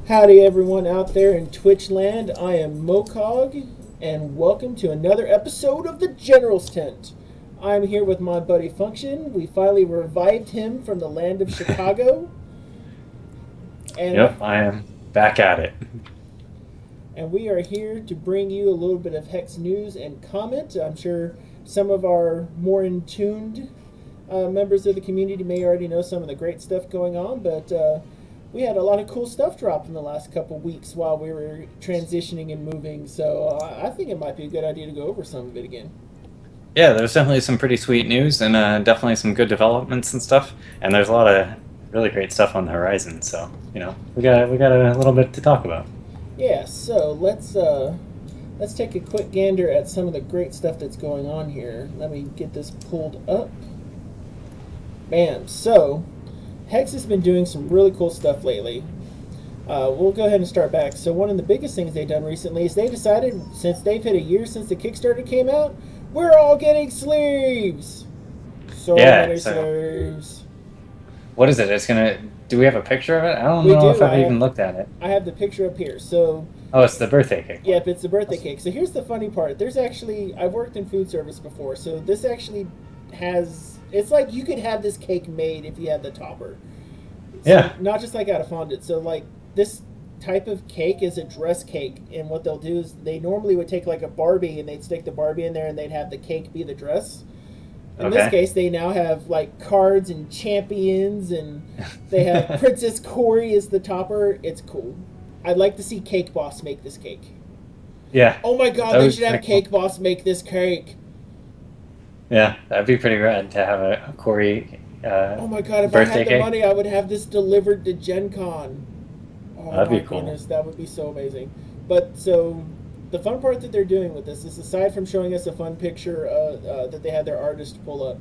Howdy everyone out there in Twitch land, I am Mokog, and welcome to another episode of the General's Tent. I'm here with my buddy Function. We finally revived him from the land of Chicago. And yep, I am back at it. And we are here to bring you a little bit of Hex news and comment. I'm sure some of our more in-tuned members of the community may already know some of the great stuff going on, but we had a lot of cool stuff drop in the last couple weeks while we were transitioning and moving, so I think it might be a good idea to go over some of it again. Yeah, there's definitely some pretty sweet news and definitely some good developments and stuff, and there's a lot of really great stuff on the horizon, so, you know, we got a little bit to talk about. Yeah, so let's take a quick gander at some of the great stuff that's going on here. Let me get this pulled up. Bam. So Hex has been doing some really cool stuff lately. We'll go ahead and start back. So one of the biggest things they've done recently is they decided, since they've hit a year since the Kickstarter came out, we're all getting sleeves. So many sleeves. What is it? It's gonna. Do we have a picture of it? I don't know if I've even looked at it. I have the picture up here. So. Oh, it's the birthday cake. Yep, it's the birthday cake. So here's the funny part. There's actually, I've worked in food service before, so this actually has. It's like you could have this cake made if you had the topper. So yeah. Not just like out of fondant. So like this type of cake is a dress cake, and what they'll do is they normally would take like a Barbie and they'd stick the Barbie in there and they'd have the cake be the dress. In this case, they now have like cards and champions, and they have Princess Corey as the topper. It's cool. I'd like to see Cake Boss make this cake. Yeah. Oh my god, they should have Cake Boss make this cake. Yeah, that'd be pretty rad to have a Corey oh my god, if I had the money, I would have this delivered to Gen Con. Oh that'd my be cool. Goodness, that would be so amazing. But so the fun part that they're doing with this is, aside from showing us a fun picture that they had their artist pull up,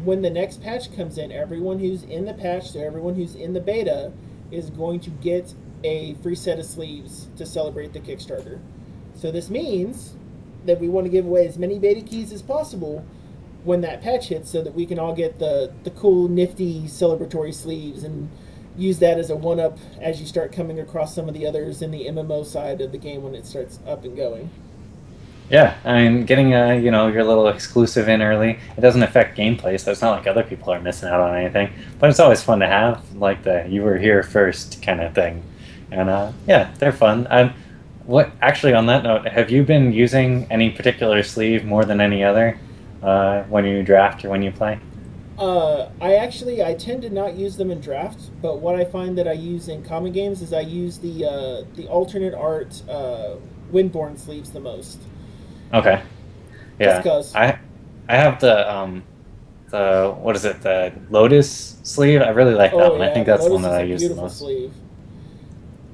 when the next patch comes in, everyone who's in the patch, so everyone who's in the beta, is going to get a free set of sleeves to celebrate the Kickstarter. So this means that we want to give away as many beta keys as possible when that patch hits, so that we can all get the cool, nifty, celebratory sleeves and use that as a one-up as you start coming across some of the others in the MMO side of the game when it starts up and going. Yeah, I mean, getting your little exclusive in early, it doesn't affect gameplay, so it's not like other people are missing out on anything. But it's always fun to have, like the "you were here first" kind of thing. And yeah, they're fun. What actually, on that note, have you been using any particular sleeve more than any other when you draft or when you play? I tend to not use them in draft, but what I find that I use in common games is I use the alternate art Windborne sleeves the most. Okay. Yeah. Just I have the what is it, the Lotus sleeve? I really like that one. Yeah. I think that's Lotus the one that I use the beautiful most. Sleeve.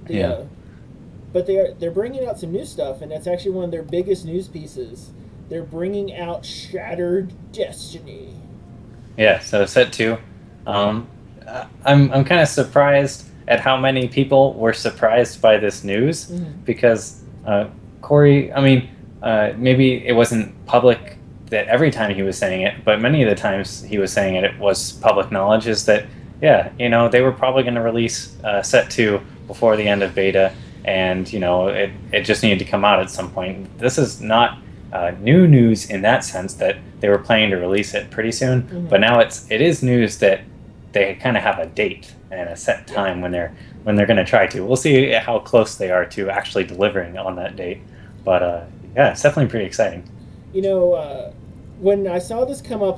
Yeah. But they're bringing out some new stuff, and that's actually one of their biggest news pieces. They're bringing out Shattered Destiny. Yeah, so set 2. I'm kind of surprised at how many people were surprised by this news, because Corey, I mean, maybe it wasn't public that every time he was saying it, but many of the times he was saying it, it was public knowledge, is that, yeah, they were probably going to release set 2 before the end of beta, and, it just needed to come out at some point. This is not new news in that sense that they were planning to release it pretty soon, but now it is news that they kind of have a date and a set time when they're going to try to. We'll see how close they are to actually delivering on that date, but yeah, it's definitely pretty exciting. When I saw this come up,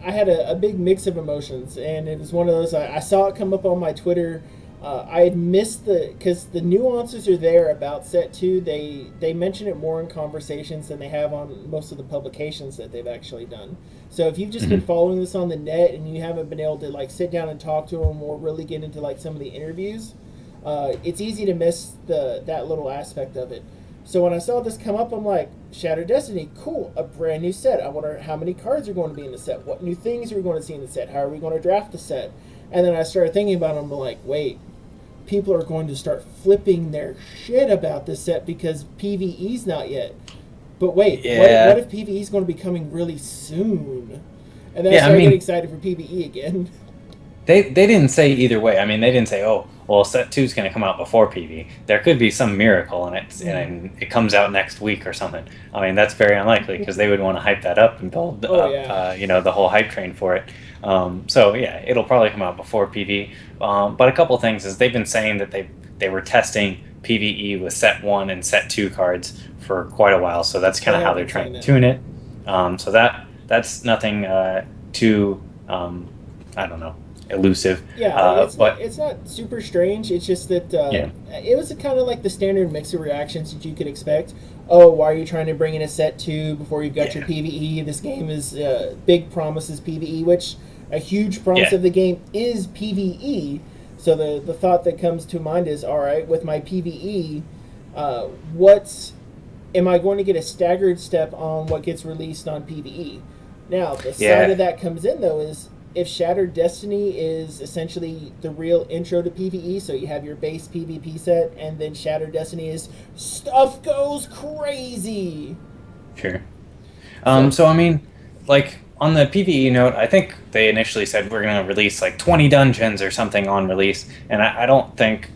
I had a big mix of emotions, and it was one of those, I saw it come up on my Twitter. I had missed because the nuances are there about set 2. They mention it more in conversations than they have on most of the publications that they've actually done. So if you've just been following this on the net and you haven't been able to like sit down and talk to them or really get into like some of the interviews, it's easy to miss that little aspect of it. So when I saw this come up, I'm like, Shattered Destiny, cool, a brand new set. I wonder how many cards are going to be in the set. What new things are we going to see in the set? How are we going to draft the set? And then I started thinking about it, and I'm like, wait, people are going to start flipping their shit about this set because PvE's not yet. But wait, what if PvE's going to be coming really soon? And then I started getting excited for PvE again. They didn't say either way. I mean, they didn't say, oh, well, set 2 is going to come out before PvE. There could be some miracle and it comes out next week or something. I mean, that's very unlikely because they would want to hype that up and build up, the whole hype train for it. So yeah, it'll probably come out before PvE. But a couple things is they've been saying that they were testing PvE with set 1 and set 2 cards for quite a while. So that's kind of how they're trying to tune it. So that's nothing too, I don't know, elusive. Yeah, it's not super strange. It's just that it was kind of like the standard mix of reactions that you could expect. Oh, why are you trying to bring in a set 2 before you've got your PvE? This game is big promises PvE, which a huge promise of the game is PvE. So the thought that comes to mind is, all right, with my PvE, am I going to get a staggered step on what gets released on PvE? Now, the side of that comes in, though, is if Shattered Destiny is essentially the real intro to PvE, so you have your base PvP set, and then Shattered Destiny is stuff goes crazy. Sure. So I mean, like, on the PvE note, I think they initially said we're going to release like 20 dungeons or something on release, and I don't think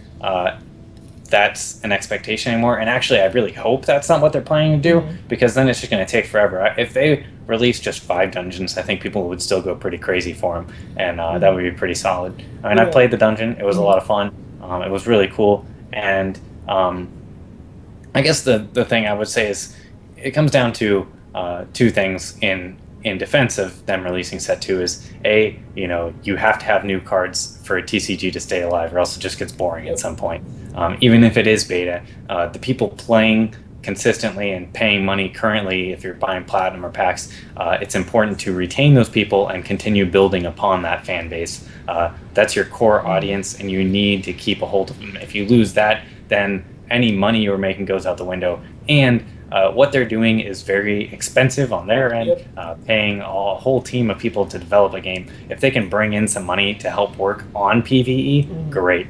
that's an expectation anymore. And actually, I really hope that's not what they're planning to do, because then it's just going to take forever. If they release just 5 dungeons, I think people would still go pretty crazy for them, and that would be pretty solid. I mean, I played the dungeon; it was a lot of fun. It was really cool, and I guess the thing I would say is it comes down to 2 things in defense of them releasing set 2 is you have to have new cards for a TCG to stay alive, or else it just gets boring at some point. Even if it is beta, the people playing consistently and paying money currently, if you're buying platinum or packs, it's important to retain those people and continue building upon that fan base. That's your core audience, and you need to keep a hold of them. If you lose that, then any money you're making goes out the window, and what they're doing is very expensive on their end, paying a whole team of people to develop a game. If they can bring in some money to help work on PvE, great.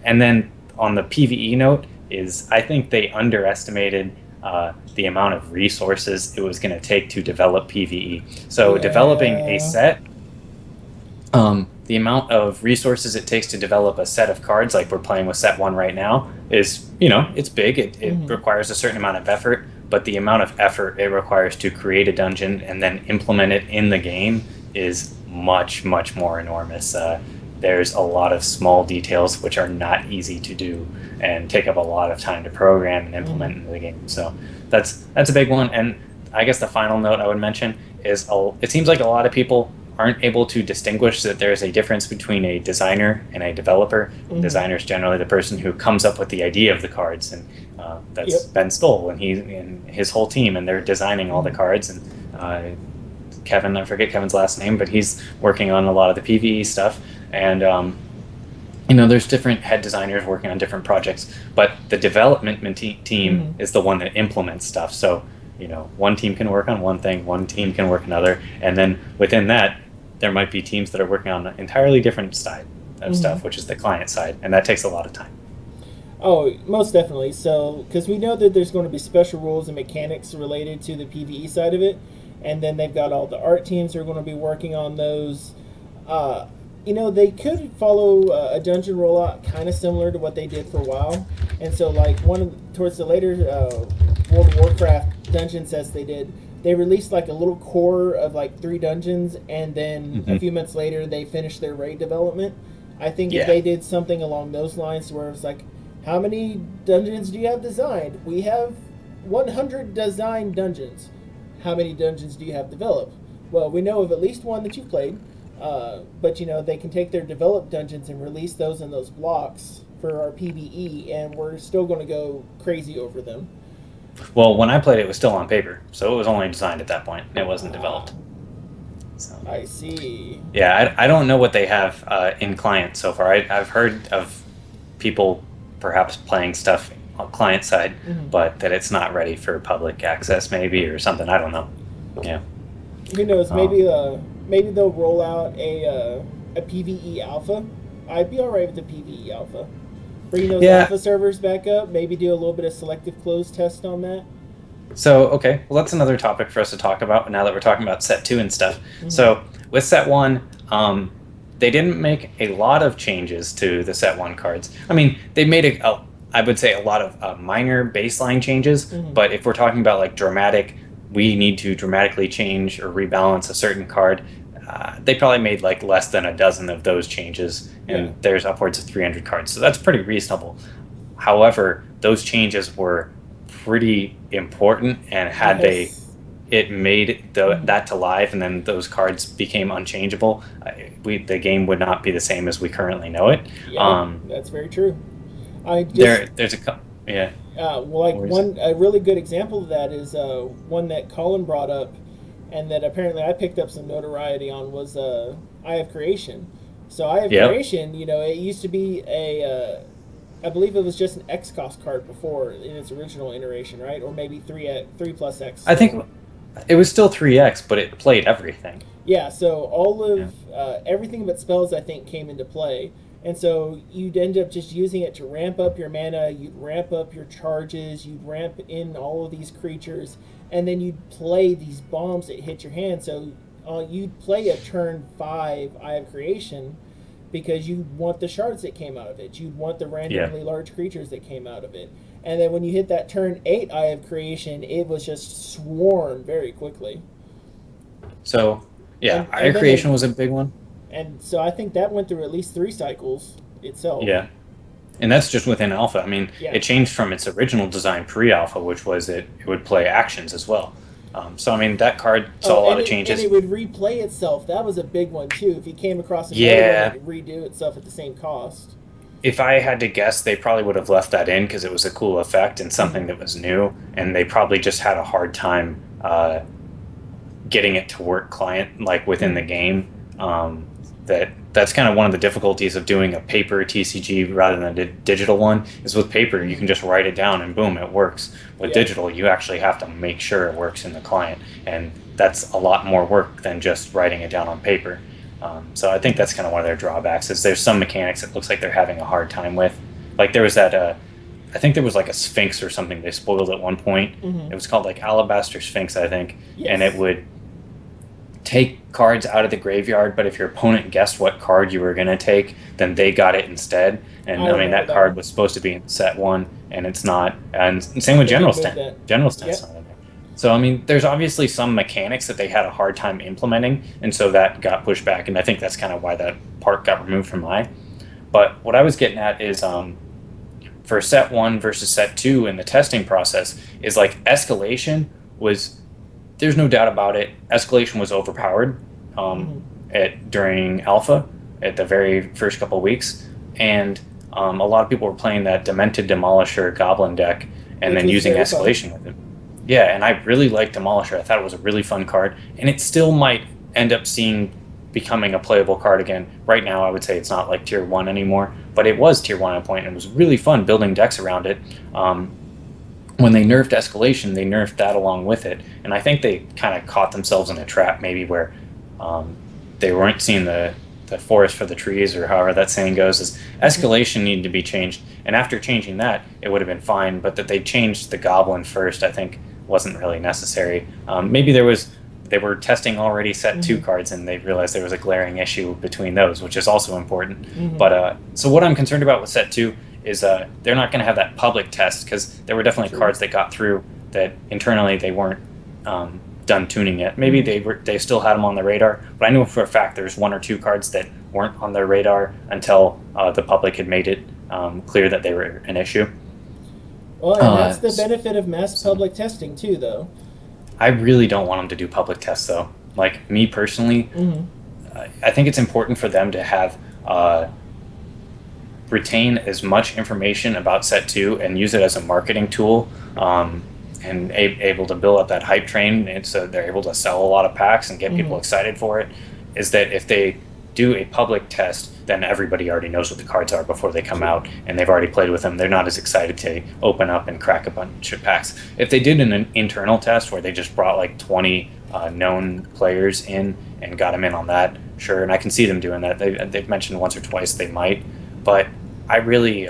And then on the PvE note is I think they underestimated the amount of resources it was going to take to develop PvE. So developing a set, the amount of resources it takes to develop a set of cards, like we're playing with set 1 right now, is, it's big. It requires a certain amount of effort, but the amount of effort it requires to create a dungeon and then implement it in the game is much, much more enormous. There's a lot of small details which are not easy to do and take up a lot of time to program and implement into the game. So that's a big one. And I guess the final note I would mention is it seems like a lot of people aren't able to distinguish that there's a difference between a designer and a developer. Designer is generally the person who comes up with the idea of the cards, and that's Ben Stoll and his whole team, and they're designing all the cards. And Kevin, I forget Kevin's last name, but he's working on a lot of the PvE stuff. And there's different head designers working on different projects, but the development team is the one that implements stuff. So one team can work on one thing, one team can work another, and then within that, there might be teams that are working on an entirely different side of stuff, which is the client side, and that takes a lot of time. Oh, most definitely. So, because we know that there's going to be special rules and mechanics related to the PvE side of it, and then they've got all the art teams who are going to be working on those. They could follow a dungeon rollout kind of similar to what they did for a while, and so like towards the later World of Warcraft dungeon sets they released like a little core of like 3 dungeons, and then a few months later they finished their raid development. I think if they did something along those lines where it's like, how many dungeons do you have designed? We have 100 designed dungeons. How many dungeons do you have developed? Well, we know of at least 1 that you've played, but they can take their developed dungeons and release those in those blocks for our PvE, and we're still going to go crazy over them. Well, when I played it was still on paper, so it was only designed at that point. It wasn't developed. So, I see. Yeah, I don't know what they have in client so far. I've heard of people perhaps playing stuff on client side, but that it's not ready for public access maybe or something. I don't know. Yeah. Who knows? Maybe they'll roll out a PvE alpha. I'd be all right with the PvE alpha. Bring those alpha servers back up. Maybe do a little bit of selective close test on that. So, okay, well, that's another topic for us to talk about now that we're talking about set 2 and stuff. So, with set 1, they didn't make a lot of changes to the set one cards. I mean, they made I would say a lot of minor baseline changes, but if we're talking about like dramatic, we need to dramatically change or rebalance a certain card. They probably made like less than a dozen of those changes, and there's upwards of 300 cards, so that's pretty reasonable. However, those changes were pretty important, and had it made that to live, and then those cards became unchangeable, the game would not be the same as we currently know it. Yeah, that's very true. There's a yeah. Well, like a really good example of that is one that Colin brought up, and that apparently I picked up some notoriety on, was Eye of Creation. So Eye of Creation, it used to be I believe it was just an X cost card before in its original iteration, right? Or maybe 3+X. I think it was still 3X, but it played everything. Yeah, so all of everything but spells, I think, came into play. And so you'd end up just using it to ramp up your mana, you'd ramp up your charges, you'd ramp in all of these creatures, and then you'd play these bombs that hit your hand. So you'd play a turn 5 Eye of Creation because you want the shards that came out of it. You'd want the randomly large creatures that came out of it. And then when you hit that turn 8 Eye of Creation, it was just swarm very quickly. So, Eye of Creation was a big one. And so I think that went through at least 3 cycles itself. Yeah. And that's just within alpha. I mean, it changed from its original design pre-alpha, which was it would play actions as well. So, I mean, that card saw a lot of changes. And it would replay itself. That was a big one, too. If you came across another one, it would redo itself at the same cost. If I had to guess, they probably would have left that in because it was a cool effect and something that was new. And they probably just had a hard time getting it to work within the game. That's kind of one of the difficulties of doing a paper TCG rather than a digital one. Is with paper you can just write it down and boom, it works. With digital, you actually have to make sure it works in the client, and that's a lot more work than just writing it down on paper. So I think that's kind of one of their drawbacks. Is there's some mechanics it looks like they're having a hard time with. Like there was that I think there was like a Sphinx or something they spoiled at one point. It was called like Alabaster Sphinx, I think, and it would take cards out of the graveyard, but if your opponent guessed what card you were going to take, then they got it instead. And I mean, that card was supposed to be in set 1, and it's not. And same with General Stand. General Stand's not in there. So, I mean, there's obviously some mechanics that they had a hard time implementing, and so that got pushed back, and I think that's kind of why that part got removed from mine. But what I was getting at is for set 1 versus set 2 in the testing process is like escalation was... There's no doubt about it. Escalation was overpowered during alpha at the very first couple of weeks, and a lot of people were playing that Demented Demolisher Goblin deck and then using escalation with it. Yeah, and I really liked Demolisher. I thought it was a really fun card, and it still might end up becoming a playable card again. Right now, I would say it's not like tier 1 anymore, but it was tier 1 at a point, and it was really fun building decks around it. When they nerfed escalation, they nerfed that along with it, and I think they kind of caught themselves in a trap maybe where they weren't seeing the forest for the trees, or however that saying goes. Is escalation needed to be changed, and after changing that, it would have been fine. But that they changed the goblin first, I think, wasn't really necessary. Maybe they were testing already set 2 cards, and they realized there was a glaring issue between those, which is also important. But so what I'm concerned about with set 2 is they're not going to have that public test, because there were definitely cards that got through that internally they weren't done tuning yet. Maybe they still had them on their radar, but I know for a fact there's 1 or 2 cards that weren't on their radar until the public had made it clear that they were an issue. Well, and that's the benefit of mass public testing too, though. I really don't want them to do public tests, though. Like, me personally, I think it's important for them to have retain as much information about set 2 and use it as a marketing tool, and able to build up that hype train, and so they're able to sell a lot of packs and get people excited for it. Is that if they do a public test, then everybody already knows what the cards are before they come out, and they've already played with them. They're not as excited to open up and crack a bunch of packs. If they did an internal test where they just brought like 20 known players in and got them in on that, sure, and I can see them doing that. They've mentioned once or twice they might, but I really,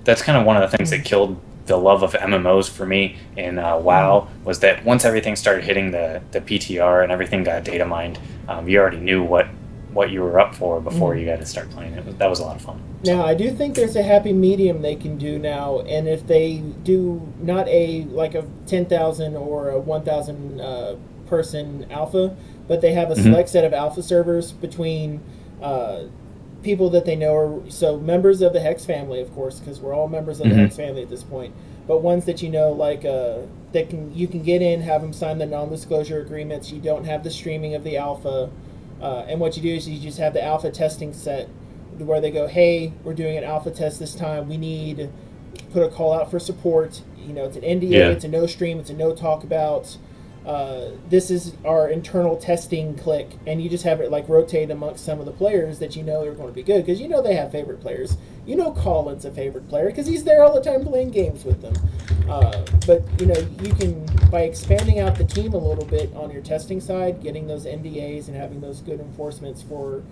that's kind of one of the things that killed the love of MMOs for me in WoW, was that once everything started hitting the PTR and everything got data mined, you already knew what what you were up for before you got to start playing it. That was a lot of fun. Now, I do think there's a happy medium they can do now, and if they do not a 10,000 or a 1,000 person alpha, but they have a select set of alpha servers between people that they know are so members of the Hex family, of course, because we're all members of the Hex family at this point. But ones that you know, you can get in, have them sign the non-disclosure agreements. You don't have the streaming of the alpha, and what you do is you just have the alpha testing set, where they go, hey, we're doing an alpha test this time. We need put a call out for support. It's an NDA. It's a no stream. It's a no talk about. This is our internal testing click, and you just have it rotate amongst some of the players that are going to be good, because they have favorite players. Colin's a favorite player because he's there all the time playing games with them. But you can, by expanding out the team a little bit on your testing side, getting those NDAs and having those good enforcements for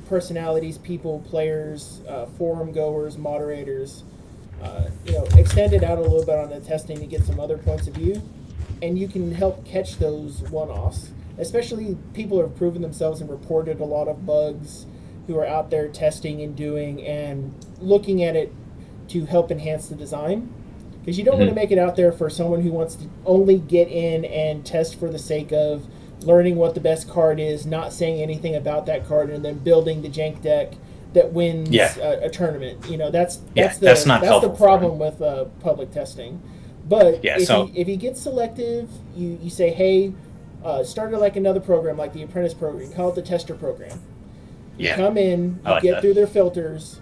personalities, people, players, forum goers, moderators, extend it out a little bit on the testing to get some other points of view. And you can help catch those one-offs, especially people who have proven themselves and reported a lot of bugs, who are out there testing and doing and looking at it to help enhance the design. Because you don't want to make it out there for someone who wants to only get in and test for the sake of learning what the best card is, not saying anything about that card, and then building the jank deck that wins a tournament. That's the problem with public testing. But if he gets selective, you say, hey, start it like another program, like the apprentice program. You call it the tester program. You come in, you get through their filters.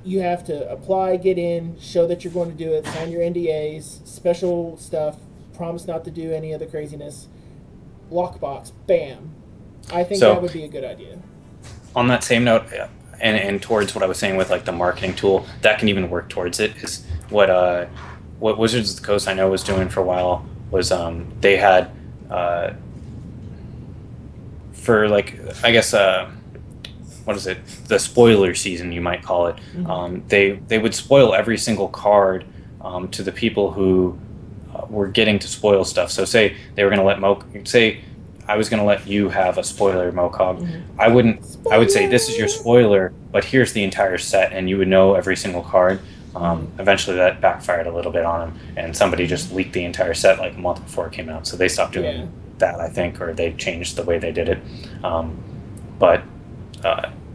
You have to apply, get in, show that you're going to do it, sign your NDAs, special stuff, promise not to do any of the craziness. Lockbox, bam. I think that would be a good idea. On that same note, and towards what I was saying with the marketing tool, that can even work towards it, is what Wizards of the Coast I know was doing for a while was they had for what is it, the spoiler season, you might call it. They would spoil every single card to the people who were getting to spoil stuff. So say they were going to let say I was going to let you have a spoiler Mokog. I would say this is your spoiler, but here's the entire set, and you would know every single card. Eventually that backfired a little bit on them, and somebody just leaked the entire set a month before it came out. So they stopped doing that, I think, or they changed the way they did it.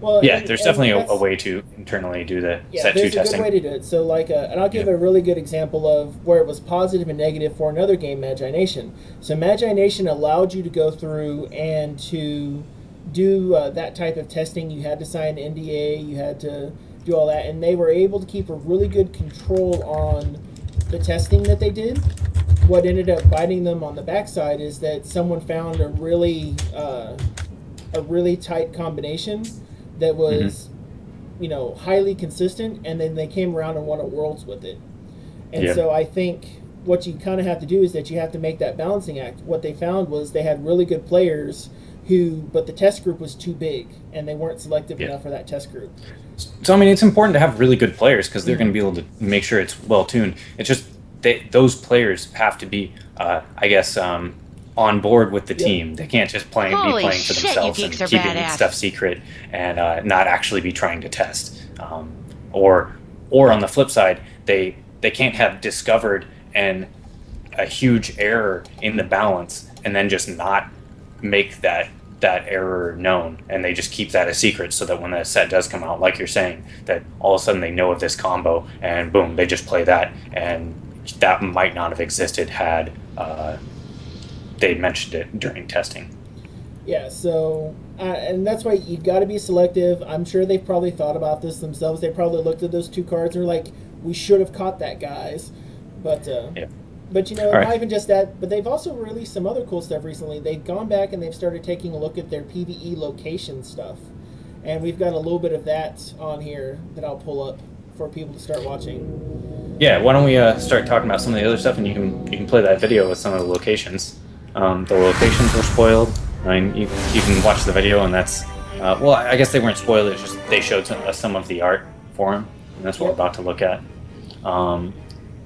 There's definitely a way to internally do the set 2 testing. There's a good way to do it. So and I'll give a really good example of where it was positive and negative for another game, Magi Nation. So Magi Nation allowed you to go through and to do that type of testing. You had to sign an NDA, you had to do all that, and they were able to keep a really good control on the testing that they did. What ended up biting them on the backside is that someone found a really tight combination that was highly consistent, and then they came around and won at Worlds with it. And so I think what you kind of have to do is that you have to make that balancing act. What they found was they had really good players but the test group was too big, and they weren't selective enough for that test group. So, it's important to have really good players, because they're going to be able to make sure it's well-tuned. It's just those players have to be, on board with the team. They can't just be playing for themselves and keeping stuff secret and not actually be trying to test. Or on the flip side, they can't have discovered a huge error in the balance and then just not make that error known, and they just keep that a secret, so that when that set does come out, like you're saying, that all of a sudden they know of this combo, and boom, they just play that, and that might not have existed had they mentioned it during testing. Yeah, so and that's why you got to be selective. I'm sure they've probably thought about this themselves. They probably looked at those 2 cards and were like, we should have caught that, guys. But not even just that, but they've also released some other cool stuff recently. They've gone back and they've started taking a look at their PvE location stuff. And we've got a little bit of that on here that I'll pull up for people to start watching. Yeah, why don't we start talking about some of the other stuff, and you can play that video with some of the locations. The locations were spoiled. You can watch the video, and that's I guess they weren't spoiled. It's just they showed some of the art for them, and that's what we're about to look at.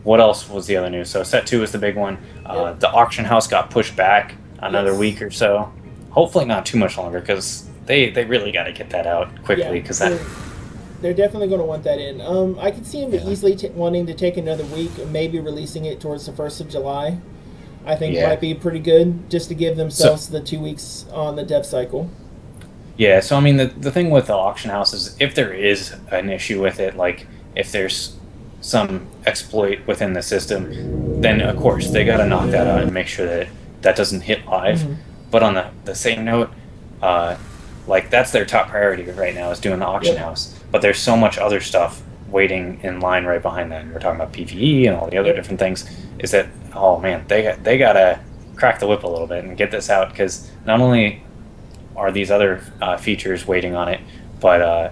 What else was the other news? So set 2 is the big one. The auction house got pushed back another week or so. Hopefully not too much longer, because they really got to get that out quickly, Yeah, because that. they're definitely going to want that in. I could see them Yeah. easily wanting to take another week and maybe releasing it towards the 1st of July. I think Yeah. might be pretty good just to give So themselves the 2 weeks on the dev cycle. yeah, so I mean the thing with the auction house is if there is an issue with it, like if there's some exploit within the system, then of course they got to knock that out and make sure that that doesn't hit live. Mm-hmm. But on the same note, uh, like that's their top priority right now is doing the auction Yep. house. But there's so much other stuff waiting in line right behind that. And we're talking about PvE and all the other Yep. different things. Is that oh man, they gotta crack the whip a little bit and get this out, because not only are these other features waiting on it, but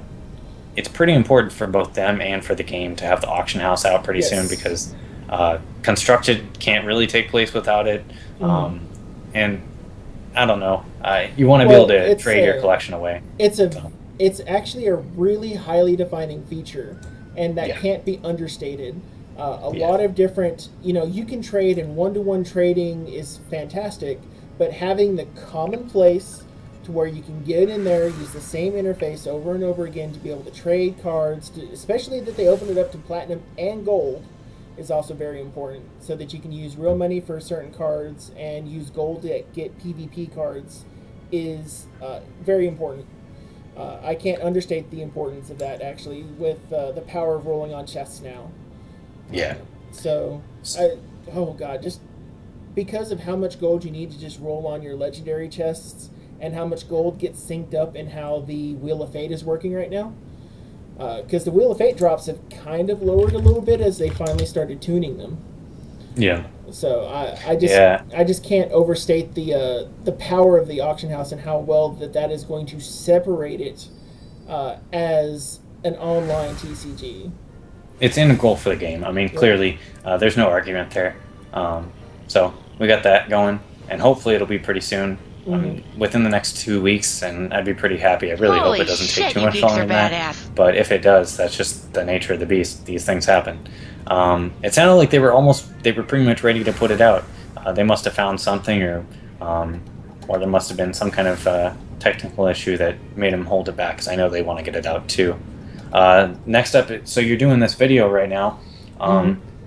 it's pretty important for both them and for the game to have the auction house out pretty soon, Yes. because construction can't really take place without it. Mm-hmm. And I don't know, you want to be Well, able to it's trade your collection away. So, It's actually a really highly defining feature, and that yeah, can't be understated. A yeah, lot of different, you can trade, and one-to-one trading is fantastic, but having the commonplace to where you can get in there, use the same interface over and over again to be able to trade cards, especially that they open it up to platinum and gold, is also very important, so that you can use real money for certain cards and use gold to get PvP cards is very important. I can't understate the importance of that, actually, with the power of rolling on chests now. yeah. So, oh god, just because of how much gold you need to just roll on your legendary chests, and how much gold gets synced up in how the Wheel of Fate is working right now. Because the Wheel of Fate drops have kind of lowered a little bit as they finally started tuning them. Yeah. So Yeah. I just can't overstate the power of the auction house and how well that is going to separate it as an online TCG. It's integral for the game. I mean, clearly, there's no argument there. So we got that going, and hopefully it'll be pretty soon. I mean, within the next 2 weeks, and I'd be pretty happy. I really hope Holy it doesn't take shit, too you much geeks longer are than that. badass. But if it does, that's just the nature of the beast. These things happen. It sounded like they were pretty much ready to put it out. They must have found something, or there must have been some kind of technical issue that made them hold it back, because I know they want to get it out too. Next up, so you're doing this video right now.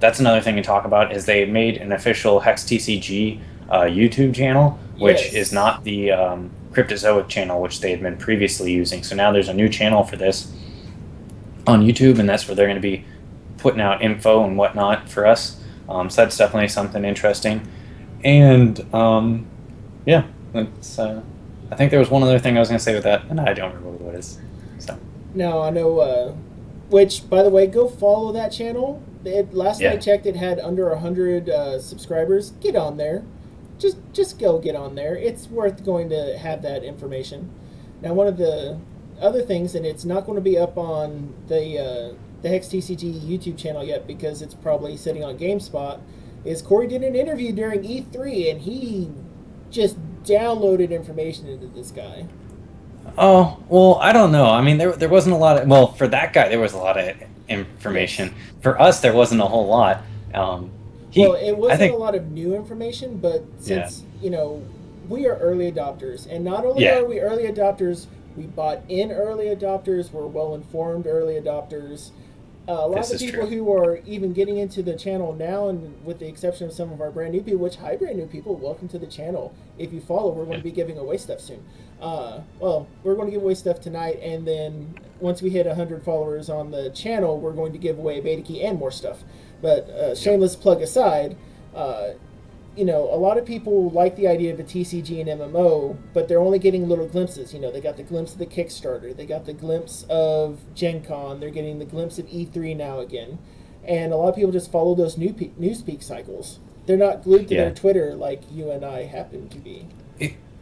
That's another thing to talk about, is they made an official Hex TCG YouTube channel, which Yes. is not the Cryptozoic channel, which they had been previously using. So now there's a new channel for this on YouTube, and that's where they're going to be putting out info and whatnot for us. So that's definitely something interesting. And yeah, that's, I think there was one other thing I was going to say with that, and I don't remember what it is. So Now I know, which by the way, go follow that channel. Last Yeah. I checked, it had under 100 subscribers. Get on there, just go get on there. It's worth going to have that information. Now, one of the other things, and it's not going to be up on the Hex TCG YouTube channel yet because it's probably sitting on GameSpot, is Corey did an interview during E3 and he just downloaded information into this guy. Oh, well, I don't know. I mean, there wasn't a lot of, well, for that guy, there was a lot of information. For us, there wasn't a whole lot. Well, it I wasn't think, a lot of new information, but Yeah. since, we are early adopters, and not only Yeah. are we early adopters, we bought in early adopters, we're well-informed early adopters. A lot This of the is people true. who are even getting into the channel now, and with the exception of some of our brand new people, which, hi, brand new people, welcome to the channel. If you follow, we're going to be giving away stuff soon. Well, we're going to give away stuff tonight, and then once we hit 100 followers on the channel, we're going to give away a beta key and more stuff. But shameless plug aside, a lot of people like the idea of a TCG and MMO, but they're only getting little glimpses. They got the glimpse of the Kickstarter, they got the glimpse of Gen Con, they're getting the glimpse of E3 now again. And a lot of people just follow those newspeak cycles. They're not glued to Yeah. their Twitter like you and I happen to be.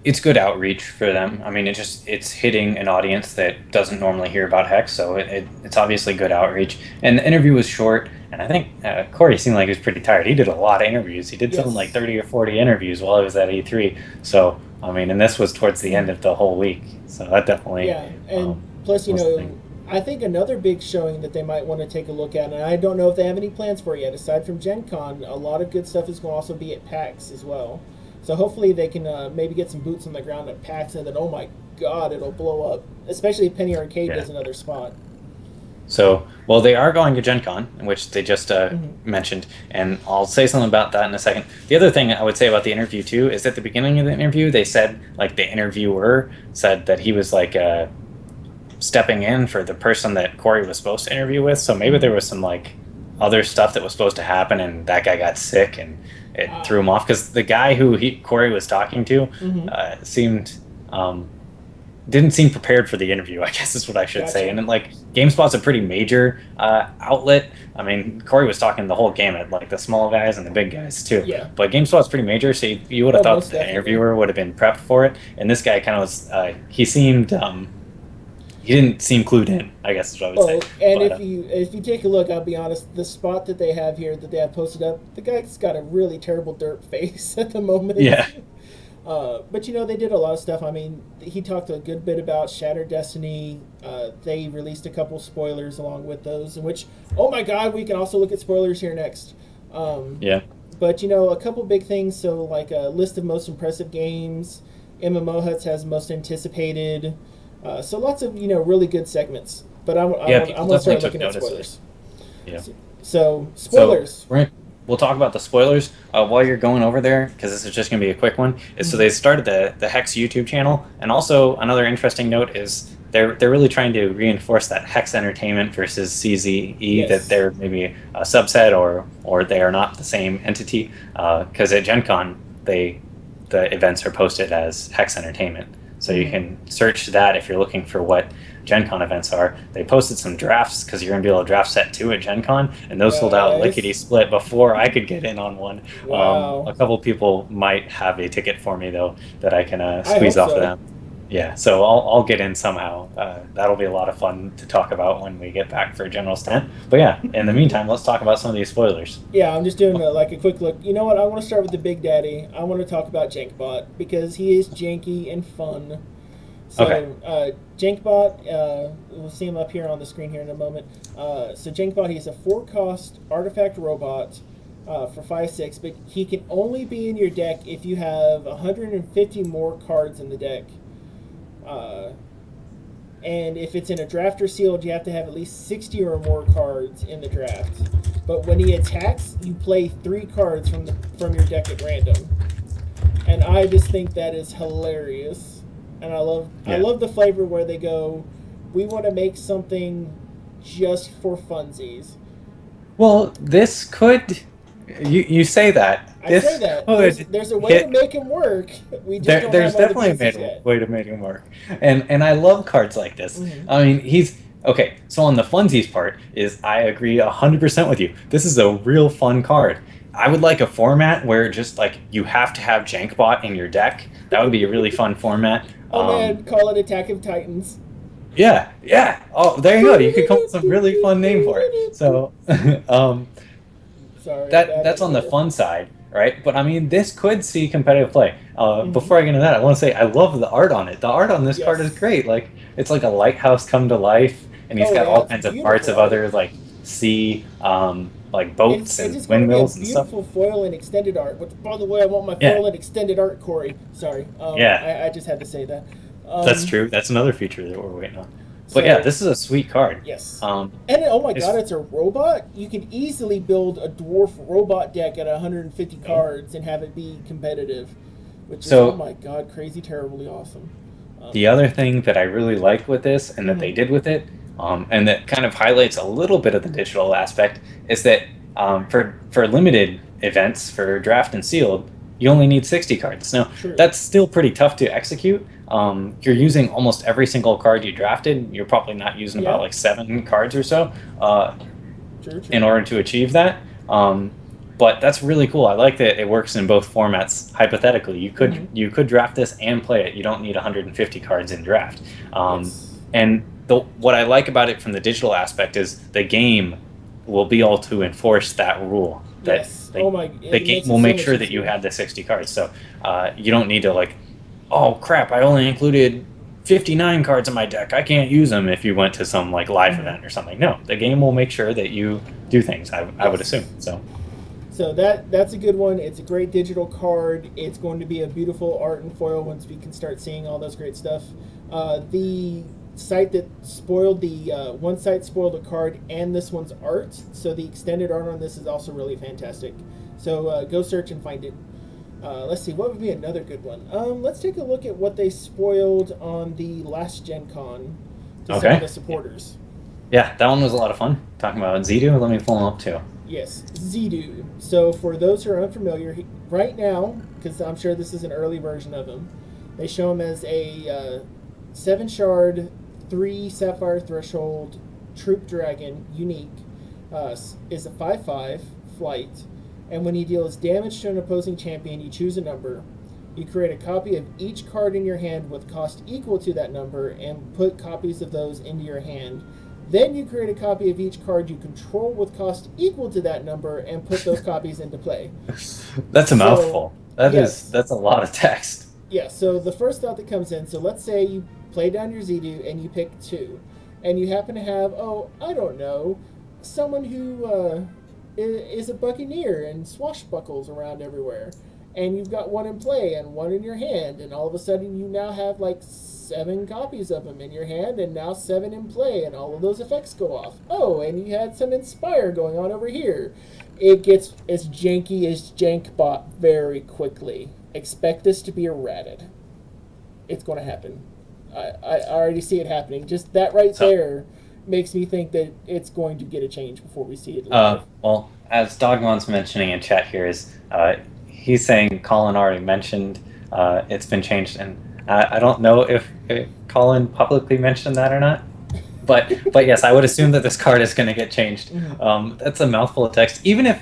It's good outreach for them. I mean, it's hitting an audience that doesn't normally hear about Hex, so it's obviously good outreach. And the interview was short, and I think Corey seemed like he was pretty tired. He did a lot of interviews. He did something like 30 or 40 interviews while he was at E3. So, I mean, and this was towards the end of the whole week, so that definitely... Yeah, and plus, was the thing. I think another big showing that they might want to take a look at, and I don't know if they have any plans for it yet, aside from Gen Con, a lot of good stuff is going to also be at PAX as well. So hopefully they can maybe get some boots on the ground at PAX, and then oh my god, it'll blow up. Especially if Penny Arcade does another spot. So, well, they are going to Gen Con, which they just mentioned, and I'll say something about that in a second. The other thing I would say about the interview, too, is at the beginning of the interview, they said, like, the interviewer said that he was, like, stepping in for the person that Corey was supposed to interview with, so maybe there was some, like, other stuff that was supposed to happen, and that guy got sick, and it threw him off, because the guy who Corey was talking to seemed... didn't seem prepared for the interview, I guess is what I should say. And then, like, GameSpot's a pretty major outlet. I mean, Corey was talking the whole gamut, like the small guys and the big guys too. Yeah. But GameSpot's pretty major, so you would have thought the interviewer would have been prepped for it. And this guy kind of was. He seemed. He didn't seem clued in, I guess is what I would say. And but, if you take a look, I'll be honest, the spot that they have here that they have posted up, the guy's got a really terrible derp face at the moment. Yeah. But you know, they did a lot of stuff. I mean, he talked a good bit about Shattered Destiny. They released a couple spoilers along with those, in which, oh my god, we can also look at spoilers here next. Yeah. But you know, a couple big things. So like a list of most impressive games. MMO Huts has most anticipated. So lots of really good segments. But I'm going to start looking at spoilers. Yeah. So spoilers. So we'll talk about the spoilers while you're going over there, because this is just going to be a quick one. So they started the Hex YouTube channel, and also another interesting note is they're really trying to reinforce that Hex Entertainment versus CZE, that they're maybe a subset or they are not the same entity, because at Gen Con the events are posted as Hex Entertainment. So you can search that if you're looking for what Gen Con events are. They posted some drafts, because you're going to be able to draft set 2 at Gen Con, and those sold out lickety-split before I could get in on one. Wow. A couple people might have a ticket for me, though, that I can squeeze off of them. Yeah, so I'll get in somehow. That'll be a lot of fun to talk about when we get back for General Stand. But yeah, in the meantime, let's talk about some of these spoilers. Yeah, I'm just doing a quick look. You know what? I want to start with the Big Daddy. I want to talk about Jankbot, because he is janky and fun. So, Jankbot, we'll see him up here on the screen here in a moment. So Jankbot, he's a 4-cost artifact robot for 5/6, but he can only be in your deck if you have 150 more cards in the deck. And if it's in a draft or sealed, you have to have at least 60 or more cards in the draft. But when he attacks, you play 3 cards from your deck at random. And I just think that is hilarious. And I love the flavor where they go, we want to make something just for funsies. Well, this could... You say that. I say that. There's a way to make him work. We just don't there's have definitely a way to make him work. And I love cards like this. I mean, he's... Okay, so on the funsies part, I agree 100% with you. This is a real fun card. I would like a format where just, like, you have to have Jankbot in your deck. That would be a really fun format. Man, call it Attack of Titans. Yeah. Oh, there you go. You could come up with some really fun name for it. So, sorry. That's on the fun side, right? But, I mean, this could see competitive play. Before I get into that, I want to say I love the art on it. The art on this card is great. Like, it's like a lighthouse come to life, and he's got all kinds of parts of other, like, sea, like boats and windmills and stuff. It's beautiful foil and extended art. Which, by the way, I want my foil and extended art, Corey. Sorry. I just had to say that. That's true. That's another feature that we're waiting on. But yeah, this is a sweet card. Yes. And oh my god, it's a robot. You can easily build a dwarf robot deck at 150 cards and have it be competitive, which is oh my god, crazy, terribly awesome. The other thing that I really like with this, and that they did with it, and that kind of highlights a little bit of the digital aspect, is that for limited events, for draft and sealed, you only need 60 cards. Now, that's still pretty tough to execute. You're using almost every single card you drafted. You're probably not using about like 7 cards or so in order to achieve that. But that's really cool. I like that it works in both formats. Hypothetically, you could draft this and play it. You don't need 150 cards in draft. And what I like about it from the digital aspect is the game will be able to enforce that rule. The game will make sure that you have the 60 cards. So you don't need to like, oh crap, I only included 59 cards in my deck. I can't use them if you went to some like live event or something. No, the game will make sure that you do things, I would assume. So that's a good one. It's a great digital card. It's going to be a beautiful art and foil once we can start seeing all those great stuff. The site that spoiled the one site spoiled the card and this one's art. So the extended art on this is also really fantastic. So go search and find it. Let's see, what would be another good one? Let's take a look at what they spoiled on the last Gen Con to some of the supporters. Yeah, that one was a lot of fun. Talking about Zidu, let me pull him up too. Yes, Zidu. So for those who are unfamiliar, right now, because I'm sure this is an early version of him, they show him as a 7 shard, 3 sapphire threshold troop dragon, unique, is a 5/5 flight, and when he deals damage to an opposing champion, you choose a number. You create a copy of each card in your hand with cost equal to that number and put copies of those into your hand. Then you create a copy of each card you control with cost equal to that number and put those copies into play. That's a mouthful. That's a lot of text. Yeah, so the first thought that comes in, so let's say you play down your Zidu and you pick 2, and you happen to have, someone who is a buccaneer and swashbuckles around everywhere, and you've got 1 in play and 1 in your hand, and all of a sudden you now have like 7 copies of them in your hand, and now 7 in play, and all of those effects go off. Oh, and you had some Inspire going on over here. It gets as janky as Jankbot very quickly. Expect this to be errated. It's going to happen. I already see it happening. Just that there makes me think that it's going to get a change before we see it live. Well, as Dogmon's mentioning in chat here is, he's saying Colin already mentioned it's been changed, and I don't know if Colin publicly mentioned that or not, but yes, I would assume that this card is going to get changed. That's a mouthful of text. Even if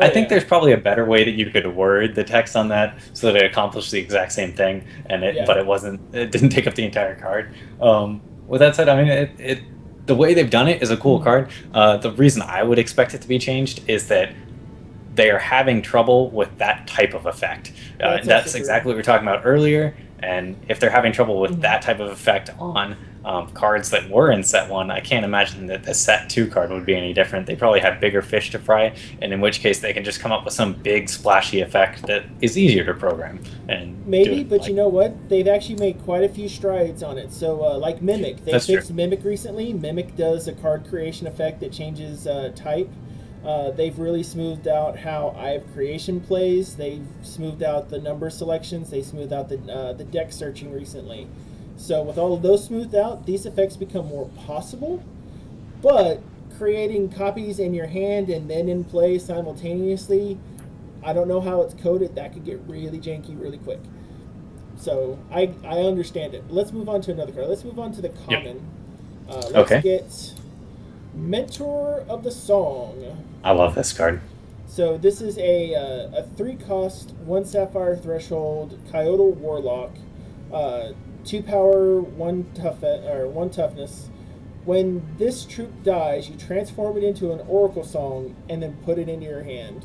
I think there's probably a better way that you could word the text on that so that it accomplished the exact same thing, but it didn't take up the entire card. With that said, I mean, the way they've done it is a cool card. The reason I would expect it to be changed is that they are having trouble with that type of effect. That's exactly what we were talking about earlier. And if they're having trouble with that type of effect on cards that were in set 1, I can't imagine that the set 2 card would be any different. They probably have bigger fish to fry, and in which case they can just come up with some big splashy effect that is easier to program. And maybe, but you know what? They've actually made quite a few strides on it. So like Mimic, they fixed Mimic recently. Mimic does a card creation effect that changes type. They've really smoothed out how Eye of Creation plays. They've smoothed out the number selections. They smoothed out the deck searching recently. So with all of those smoothed out, these effects become more possible. But creating copies in your hand and then in play simultaneously, I don't know how it's coded. That could get really janky really quick. So I understand it. Let's move on to another card. Let's move on to the common. Let's get Mentor of the Song. I love this card. So this is a 3-cost, 1 sapphire threshold Coyote Warlock, 2 power, 1 toughness. When this troop dies, you transform it into an Oracle Song and then put it into your hand.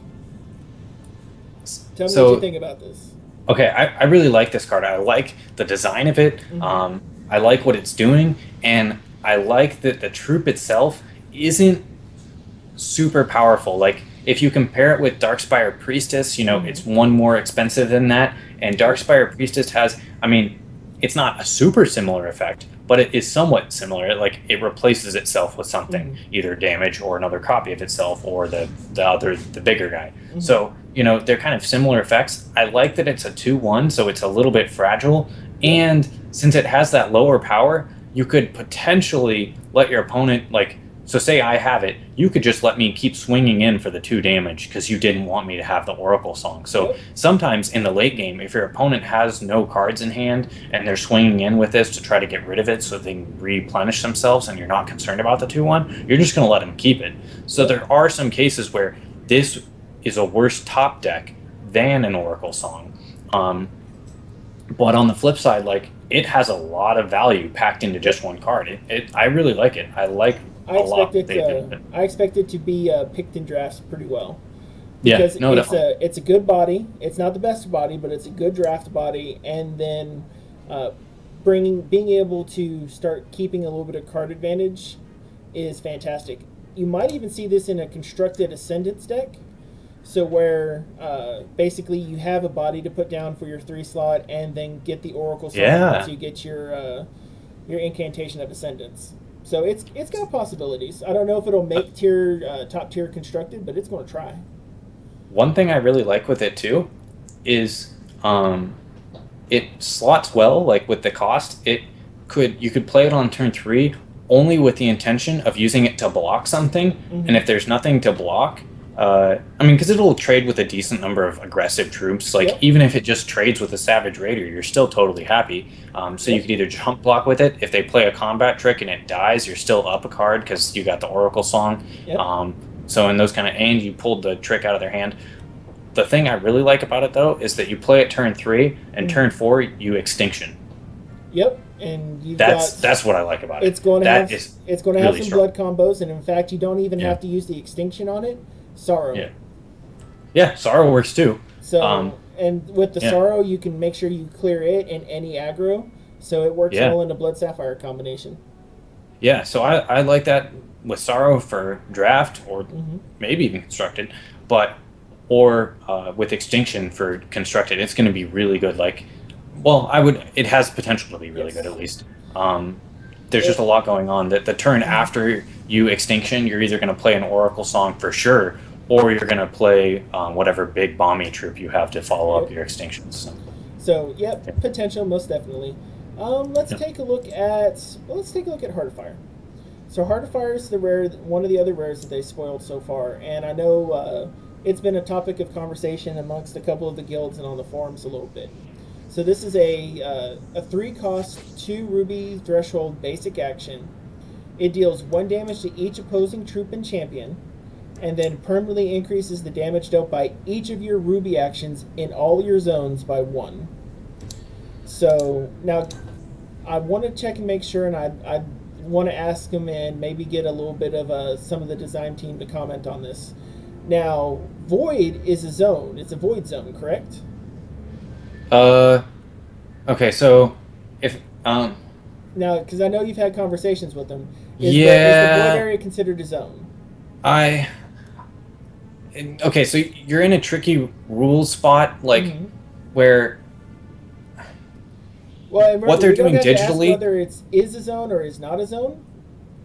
Tell me what you think about this. Okay, I really like this card. I like the design of it. I like what it's doing, and I like that the troop itself isn't super powerful. Like, if you compare it with Darkspire Priestess, it's 1 more expensive than that, and Darkspire Priestess has, it's not a super similar effect, but it is somewhat similar. It replaces itself with something, either damage or another copy of itself, or the bigger guy. So, they're kind of similar effects. I like that it's a 2/1, so it's a little bit fragile, and since it has that lower power, you could potentially let your opponent, so say I have it, you could just let me keep swinging in for the 2 damage because you didn't want me to have the Oracle Song. So sometimes in the late game, if your opponent has no cards in hand and they're swinging in with this to try to get rid of it so they can replenish themselves and you're not concerned about the 2/1, you're just going to let them keep it. So there are some cases where this is a worse top deck than an Oracle Song. But on the flip side, it has a lot of value packed into just 1 card. I really like it. I expect it to be picked in drafts pretty well. Because it's a good body. It's not the best body, but it's a good draft body. And then being able to start keeping a little bit of card advantage is fantastic. You might even see this in a constructed Ascendance deck. So where basically you have a body to put down for your 3 slot, and then get the Oracle Song once Yeah. you get your Incantation of Ascendance. So it's got possibilities. I don't know if it'll make top tier constructed, but it's going to try. One thing I really like with it too is um, it slots well. Like with the cost, you could play it on turn 3 only with the intention of using it to block something. Mm-hmm. And if there's nothing to block, I mean, because it'll trade with a decent number of aggressive troops. Like Yep. even if it just trades with a Savage Raider, you're still totally happy. So you Yep. could either jump block with it. If they play a combat trick and it dies, you're still up a card because you got the Oracle Song. Yep. So in those kind of and you pulled the trick out of their hand. The thing I really like about it though is that you play it turn 3 and turn 4 you Extinction. Yep. And That's what I like about it. It's going to have really some strong. blood combos, and in fact, you don't even Yeah. have to use the Extinction on it. Sorrow. Yeah. Yeah, Sorrow works too. So and with the yeah. Sorrow, you can make sure you clear it in any aggro, so it works Yeah. well in a Blood Sapphire combination. Yeah, so I like that with Sorrow for draft or maybe even constructed, or with Extinction for constructed, it's going to be really good. Like, well, it has potential to be really good at least. There's just a lot going on. That the turn after you Extinction, you're either going to play an Oracle Song for sure, or you're going to play whatever big bomby troop you have to follow up your Extinctions. So, potential most definitely. Let's take a look at Heart of Fire. So Heart of Fire is one of the other rares that they spoiled so far, and I know it's been a topic of conversation amongst a couple of the guilds and on the forums a little bit. So this is a 3-cost, 2 ruby threshold basic action. It deals 1 damage to each opposing troop and champion, and then permanently increases the damage dealt by each of your ruby actions in all your zones by 1. So now I want to check and make sure, and I want to ask them and maybe get a little bit of some of the design team to comment on this. Now, Void is a zone. It's a Void zone, correct? Okay, so if now, because I know you've had conversations with them, is the Void area considered a zone? Okay, so you're in a tricky rule spot, like where. Well, remember, what they're doing don't have to digitally, ask whether it is a zone or is not a zone,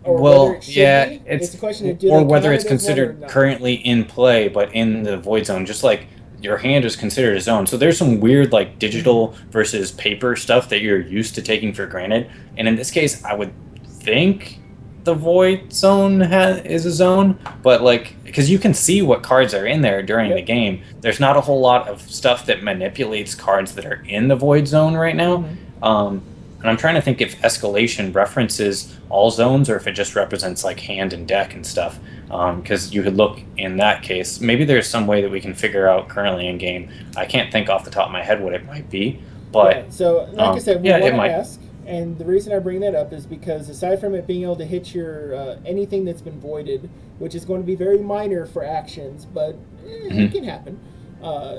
or well, whether it should be. it's a question of or whether it's considered currently in play, but in the Void Zone, just like your hand is considered a zone. So there's some weird like digital versus paper stuff that you're used to taking for granted, and in this case, I would think the Void Zone is a zone, but like because you can see what cards are in there during the game. There's not a whole lot of stuff that manipulates cards that are in the Void Zone right now. And I'm trying to think if Escalation references all zones or if it just represents like hand and deck and stuff. Because you could look in that case. Maybe there's some way that we can figure out currently in game. I can't think off the top of my head what it might be. But so, like I said, we want to might ask. And the reason I bring that up is because aside from it being able to hit your anything that's been voided, which is going to be very minor for actions, but it can happen.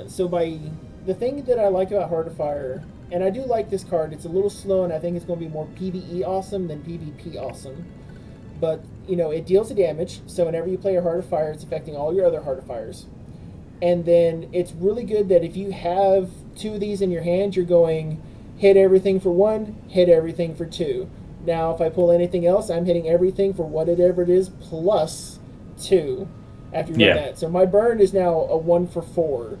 So by the thing that I like about Heart of Fire, and I do like this card, it's a little slow, and I think it's going to be more PvE awesome than PvP awesome. But, it deals the damage, so whenever you play a Heart of Fire, it's affecting all your other Heart of Fires. And then it's really good that if you have 2 of these in your hand, you're going hit everything for 1, hit everything for 2. Now, if I pull anything else, I'm hitting everything for whatever it is plus 2 after you run that. So my burn is now a 1 for 4.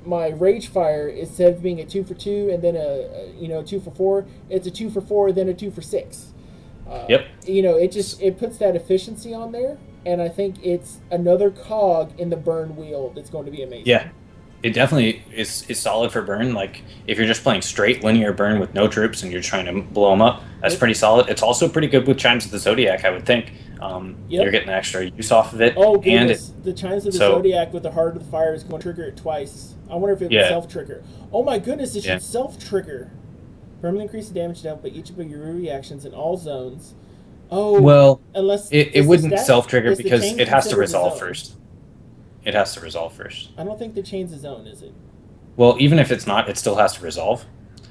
My Rage Fire, instead of being a 2 for 2 and then a 2 for 4, it's a 2 for 4 then a 2 for 6. It puts that efficiency on there, and I think it's another cog in the burn wheel that's going to be amazing. Yeah, it definitely is solid for burn. Like if you're just playing straight linear burn with no troops and you're trying to blow them up, that's pretty solid. It's also pretty good with Chimes of the Zodiac, I would think. You're getting extra use off of it. Oh goodness, the Chimes of the Zodiac with the Heart of the Fire is going to trigger it twice. I wonder if it would self-trigger. Oh my goodness, it should self-trigger. Permanently increase the damage dealt by each of your reactions in all zones. Oh, well, unless it wouldn't self-trigger because it has to resolve first. It has to resolve first. I don't think the chain's a zone, is it? Well, even if it's not, it still has to resolve.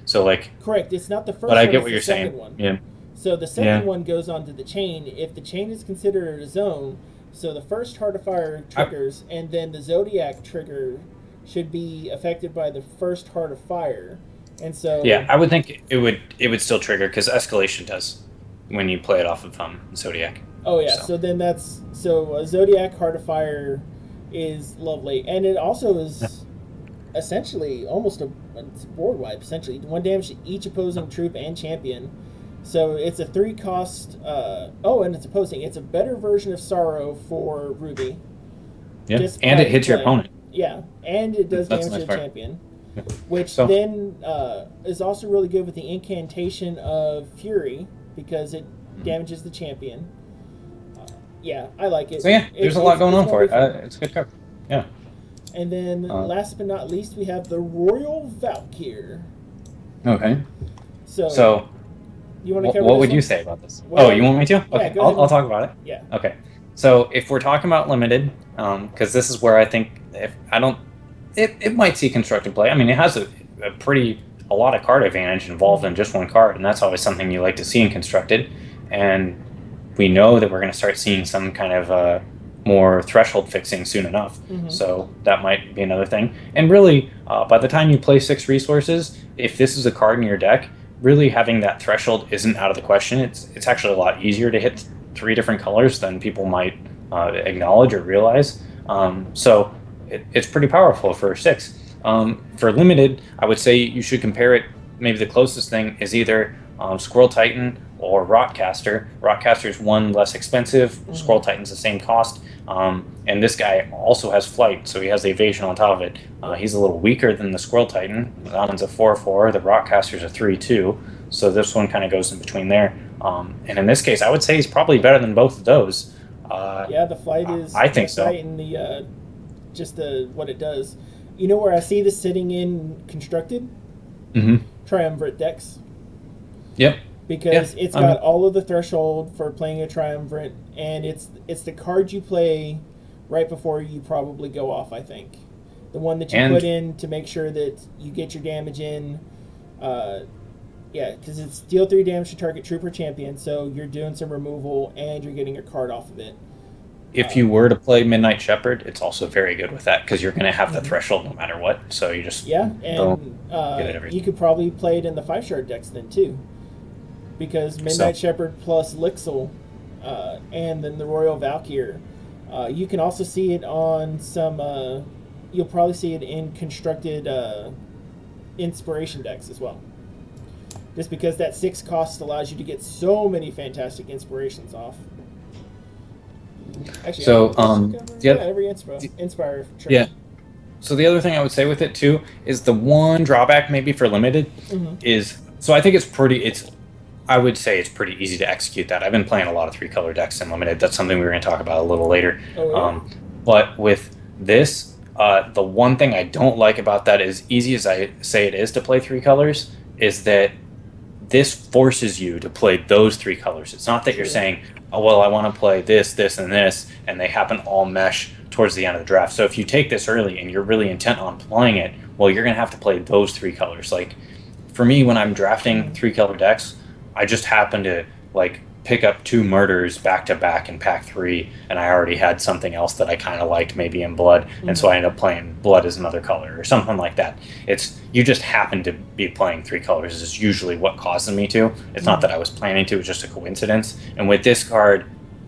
So correct. It's not the first. But I one, get what you're second saying. One. Yeah. So the second one goes on to the chain. If the chain is considered a zone, So the first Heart of Fire triggers, and then the Zodiac trigger should be affected by the first Heart of Fire. And so Yeah, I would think it would still trigger because escalation does when you play it off of Zodiac. oh yeah, So so then that's so a Zodiac Heart of Fire is lovely, and it also yeah. is essentially almost it's board wipe. Essentially, 1 damage to each opposing troop and champion. So it's a 3 cost. And it's opposing. It's a better version of Sorrow for Ruby. Yeah, and it hits your opponent. Yeah, and it does That's damage the to nice the part. champion, which So then is also really good with the incantation of Fury because it damages the champion. Yeah, I like it. so yeah, there's a lot going on for it. Fun. It's a good card. Yeah. And then, last but not least, we have the Royal Valkyr. Okay. So you want to cover what this would one? you say about this? Well, You want me to? Okay, go ahead. I'll talk about it. Yeah. Okay. So if we're talking about limited, because this is where I think it might see constructed play. I mean, it has a lot of card advantage involved in just one card, and that's always something you like to see in constructed. And we know that we're going to start seeing some kind of more threshold fixing soon enough. Mm-hmm. So that might be another thing. And really, by the time you play 6 resources, if this is a card in your deck, really having that threshold isn't out of the question. It's actually a lot easier to hit 3 different colors than people might acknowledge or realize. So it's pretty powerful for 6. For limited, I would say you should compare it. Maybe the closest thing is either Squirrel Titan or Rockcaster. Rockcaster is 1 less expensive. Mm-hmm. Squirrel Titan's the same cost. And this guy also has flight, so he has the evasion on top of it. He's a little weaker than the Squirrel Titan. That one's a 4/4. The Rockcaster's a 3/2. So this one kind of goes in between there. And in this case, I would say he's probably better than both of those. Yeah, the flight is. I think so. And the just the what it does. You know where I see this sitting in constructed? Mm-hmm. Triumvirate decks. Yep. Because it's got all of the threshold for playing a triumvirate, and it's the card you play right before you probably go off, I think. The one that you put in to make sure that you get your damage in. Because it's deal 3 damage to target troop or champion, so you're doing some removal and you're getting a card off of it. If you were to play Midnight Shepherd, it's also very good with that because you're going to have the threshold no matter what. So you just get it you could probably play it in the 5-shard decks then too. Because Midnight Shepherd plus Lixil, and then the Royal Valkyr. You can also see it on some. You'll probably see it in constructed inspiration decks as well. Just because that 6 cost allows you to get so many fantastic inspirations off. Actually, every inspire. Yeah. So the other thing I would say with it too is the one drawback maybe for limited is I think I would say it's pretty easy to execute that. I've been playing a lot of 3-color decks in limited. That's something we were going to talk about a little later. Oh, yeah. But with this, the one thing I don't like about that, as easy as I say it is to play 3 colors, is that this forces you to play those 3 colors. It's not that you're saying, oh, well, I want to play this, this, and this, and they happen all mesh towards the end of the draft. So if you take this early and you're really intent on playing it, well, you're going to have to play those 3 colors. Like, for me, when I'm drafting 3-color decks, I just happen to pick up 2 murders back to back in pack 3, and I already had something else that I kind of liked, maybe in blood, and so I ended up playing blood as another color or something like that. You just happen to be playing 3 colors is usually what causes me to. It's not that I was planning to; it's just a coincidence. And with this card,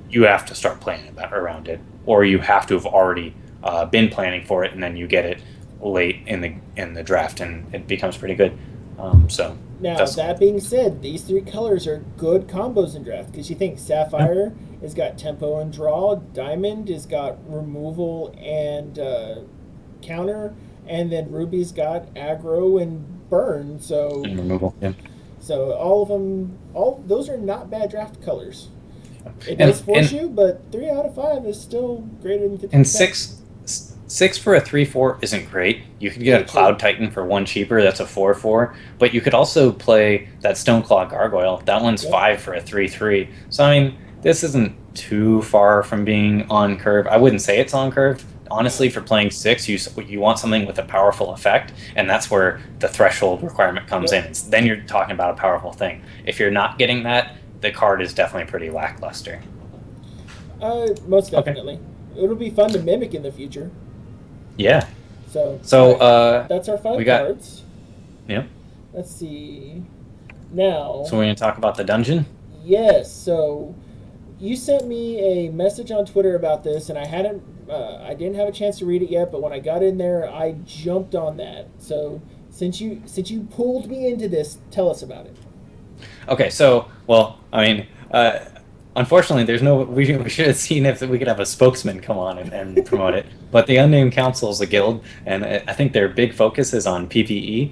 you have to start planning around it, or you have to have already been planning for it, and then you get it late in the draft, and it becomes pretty good. Now, that being said, these 3 colors are good combos in draft because you think Sapphire has got tempo and draw, Diamond has got removal and counter, and then Ruby's got aggro and burn. So and removal, yeah. So all of them, those are not bad draft colors. It does force you, but 3 out of 5 is still greater than 50%. And 6 for a 3/4 isn't great. You could get a Cloud Titan for 1 cheaper. That's a 4/4. But you could also play that Stoneclaw Gargoyle. That one's 5 for a 3/3. So I mean, this isn't too far from being on curve. I wouldn't say it's on curve. Honestly, for playing 6, you want something with a powerful effect, and that's where the threshold requirement comes in. Then you're talking about a powerful thing. If you're not getting that, the card is definitely pretty lackluster. Most Okay. definitely. It'll be fun to mimic in the future. Yeah. So, all So right, that's our we five got cards. yeah. Let's see. Now, So we're gonna talk about the dungeon. yes. So you sent me a message on Twitter about this, and I didn't have a chance to read it yet. But when I got in there, I jumped on that. So since you pulled me into this, tell us about it. Okay, so well, I mean, unfortunately, there's no. We should have seen if we could have a spokesman come on and promote it. But the Unnamed Council is a guild, and I think their big focus is on PVE.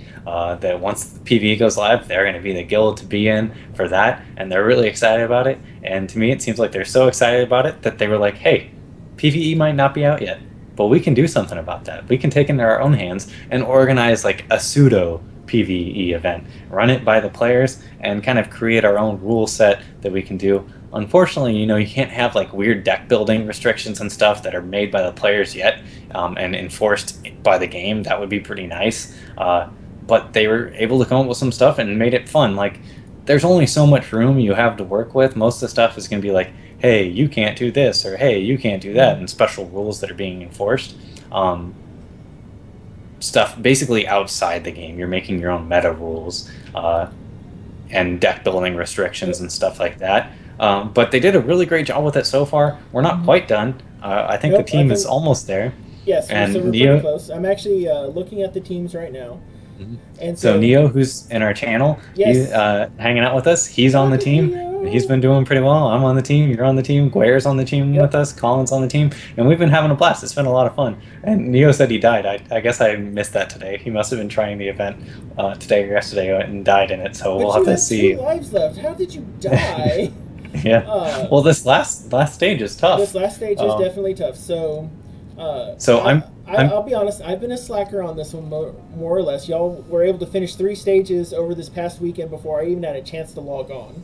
That once PVE goes live, they're going to be the guild to be in for that, and they're really excited about it. And to me, it seems like they're so excited about it that they were like, "Hey, PVE might not be out yet, but we can do something about that. We can take it into our own hands and organize like a pseudo PVE event, run it by the players, and kind of create our own rule set that we can do. Unfortunately, you can't have like weird deck building restrictions and stuff that are made by the players yet and enforced by the game. That would be pretty nice. But they were able to come up with some stuff and made it fun. Like, there's only so much room you have to work with. Most of the stuff is going to be like, hey, you can't do this, or hey, you can't do that, and special rules that are being enforced. Um, Stuff basically outside the game. You're making your own meta rules and deck building restrictions and stuff like that. But they did a really great job with it so far. We're not quite done. I think the Nope, I team is think almost there. yes. So And we're pretty Neo, close. I'm actually looking at the teams right now, Mhm. and So so Neo, who's in our channel, he's yes. hanging out with us. He's on Look the at team, and he's Neo. been doing pretty well. I'm on the team. You're on the team. Guare's on the team with Yep. us. Colin's on the team, and we've been having a blast. It's been a lot of fun. And Neo said he died. I guess I missed that today. He must have been trying the event today or yesterday and died in it. So we'll But have you to had two see. lives left. How did you die? Yeah. uh, Well, this last stage is this tough. last stage is Um, definitely tough. So, so I'm I'll be honest. I've been a slacker on this one, more or less. Y'all were able to finish 3 stages over this past weekend before I even had a chance to log on.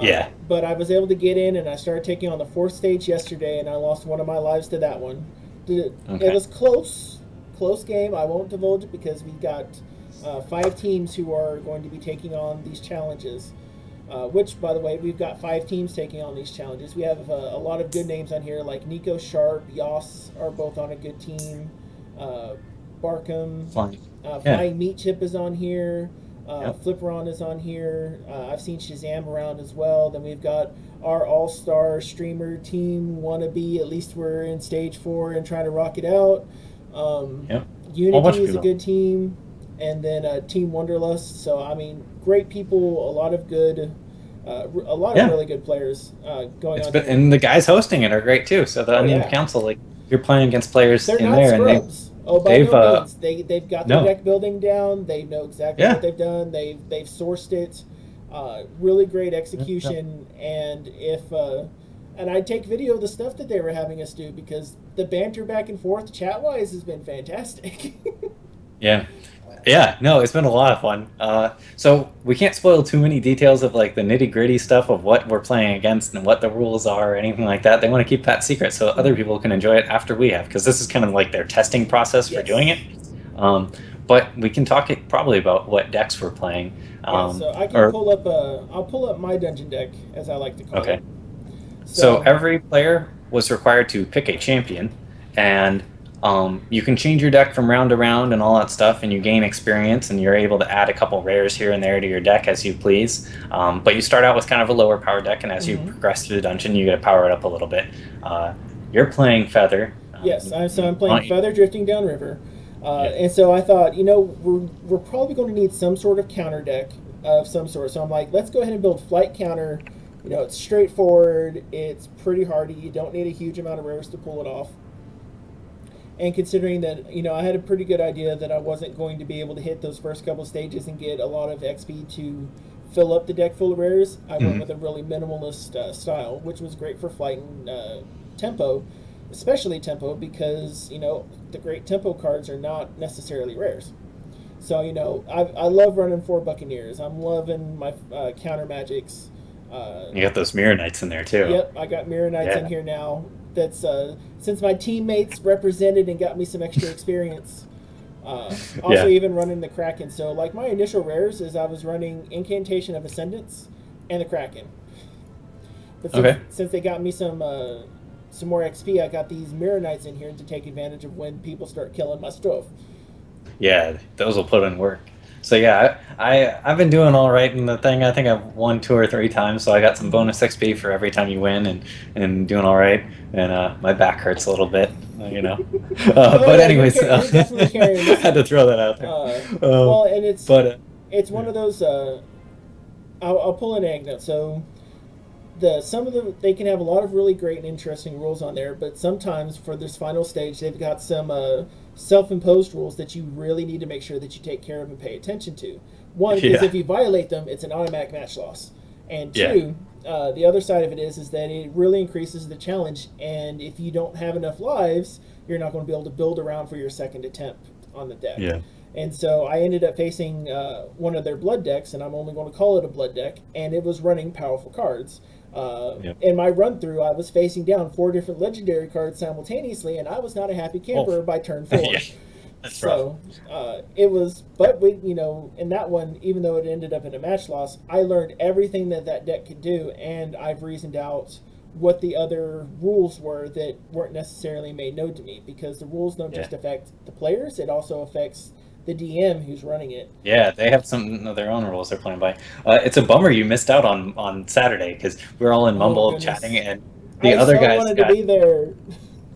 yeah. But I was able to get in, and I started taking on the fourth stage yesterday, and I lost one of my lives to that one. It Okay. was close game. I won't divulge it because we got 5 teams who are going to be taking on these challenges. Which, by the way, we've got 5 teams taking on these challenges. We have a lot of good names on here, like Nico Sharp, Yoss are both on a good team. Uh, Barkham, Flying. Yeah. Flying Meat Chip is on here. Yep. Flipperon is on here. I've seen Shazam around as well. Then we've got our all-star streamer team wannabe. At least we're in stage 4 and trying to rock it out. Yep. Whole bunch Unity of is a people. good team, and then Team Wonderlust. So I mean, great people. A lot of good, a lot of Yeah. really good players going It's on been, here. and the guys hosting it are great too. So the Oh Unnamed yeah, Council, like you're playing against players they're in not there, and scrubs. Oh, by they've no means. They've got their no, deck building down. They know exactly what yeah, they've done. They've sourced it. Really great yeah. execution. And if and I take video of the stuff that they were having us do because the banter back and forth chat wise has been fantastic. Yeah. Yeah, no, it's been a lot of fun. So we can't spoil too many details of like the nitty gritty stuff of what we're playing against and what the rules are or anything like that. They want to keep that secret so other people can enjoy it after we have, because this is kind of like their testing process for doing it. Yes. Um, but we can talk probably about what decks we're playing. Yeah, so I can Or pull up. I'll pull up my dungeon deck, as I like to call okay. it. So So every player was required to pick a champion, and you can change your deck from round to round and all that stuff, and you gain experience, and you're able to add a couple rares here and there to your deck as you please. But you start out with kind of a lower power deck, and as you progress through the dungeon, you get to power it up a little bit. You're playing Feather. yes, I'm Why playing don't you- Feather Drifting Downriver, Yeah. and so I thought, we're probably going to need some sort of counter deck of some sort. So I'm like, let's go ahead and build Flight Counter. It's straightforward. It's pretty hardy. You don't need a huge amount of rares to pull it off. And considering that, I had a pretty good idea that I wasn't going to be able to hit those first couple stages and get a lot of XP to fill up the deck full of rares, I went with a really minimalist style, which was great for flight and tempo, especially tempo, because, the great tempo cards are not necessarily rares. So, I love running 4 Buccaneers. I'm loving my counter magics. You got those Mirror Knights in there too. Yep, I got Mirror Knights in Yeah. here now. That's since my teammates represented and got me some extra experience. Also, Yeah. even running the Kraken. So, like, my initial rares is I was running Incantation of Ascendance and the Kraken. But since, Okay. since they got me some some more XP, I got these Mirror Knights in here to take advantage of when people start killing my stuff. Yeah, those will put in work. So yeah, I've been doing all right in the thing. I think I've won 2 or 3 times, so I got some bonus XP for every time you win, and doing all right. And my back hurts a little bit, you know. But Yeah, anyways, you're definitely carrying I this had to one. throw that out there. Well, and But it's one of those. I'll pull an anecdote. So they can have a lot of really great and interesting rules on there, but sometimes for this final stage they've got some self-imposed rules that you really need to make sure that you take care of and pay attention to. One, because if you violate them, it's an automatic match loss, and two, the other side of it is that it really increases the challenge, and if you don't have enough lives, you're not going to be able to build around for your second attempt on the deck. Yeah. And so I ended up facing one of their blood decks, and I'm only going to call it a blood deck, and it was running powerful cards. In my run through, I was facing down 4 different legendary cards simultaneously, and I was not a happy camper by turn 4. Yeah. That's so it was, but we, in that one, even though it ended up in a match loss, I learned everything that deck could do, and I've reasoned out what the other rules were that weren't necessarily made known to me, because the rules don't just affect the players; it also affects the DM who's running it. Yeah, they have some of their own rules they're playing by. It's a bummer you missed out on Saturday, because we were all in Mumble chatting, and the other guys wanted to be there.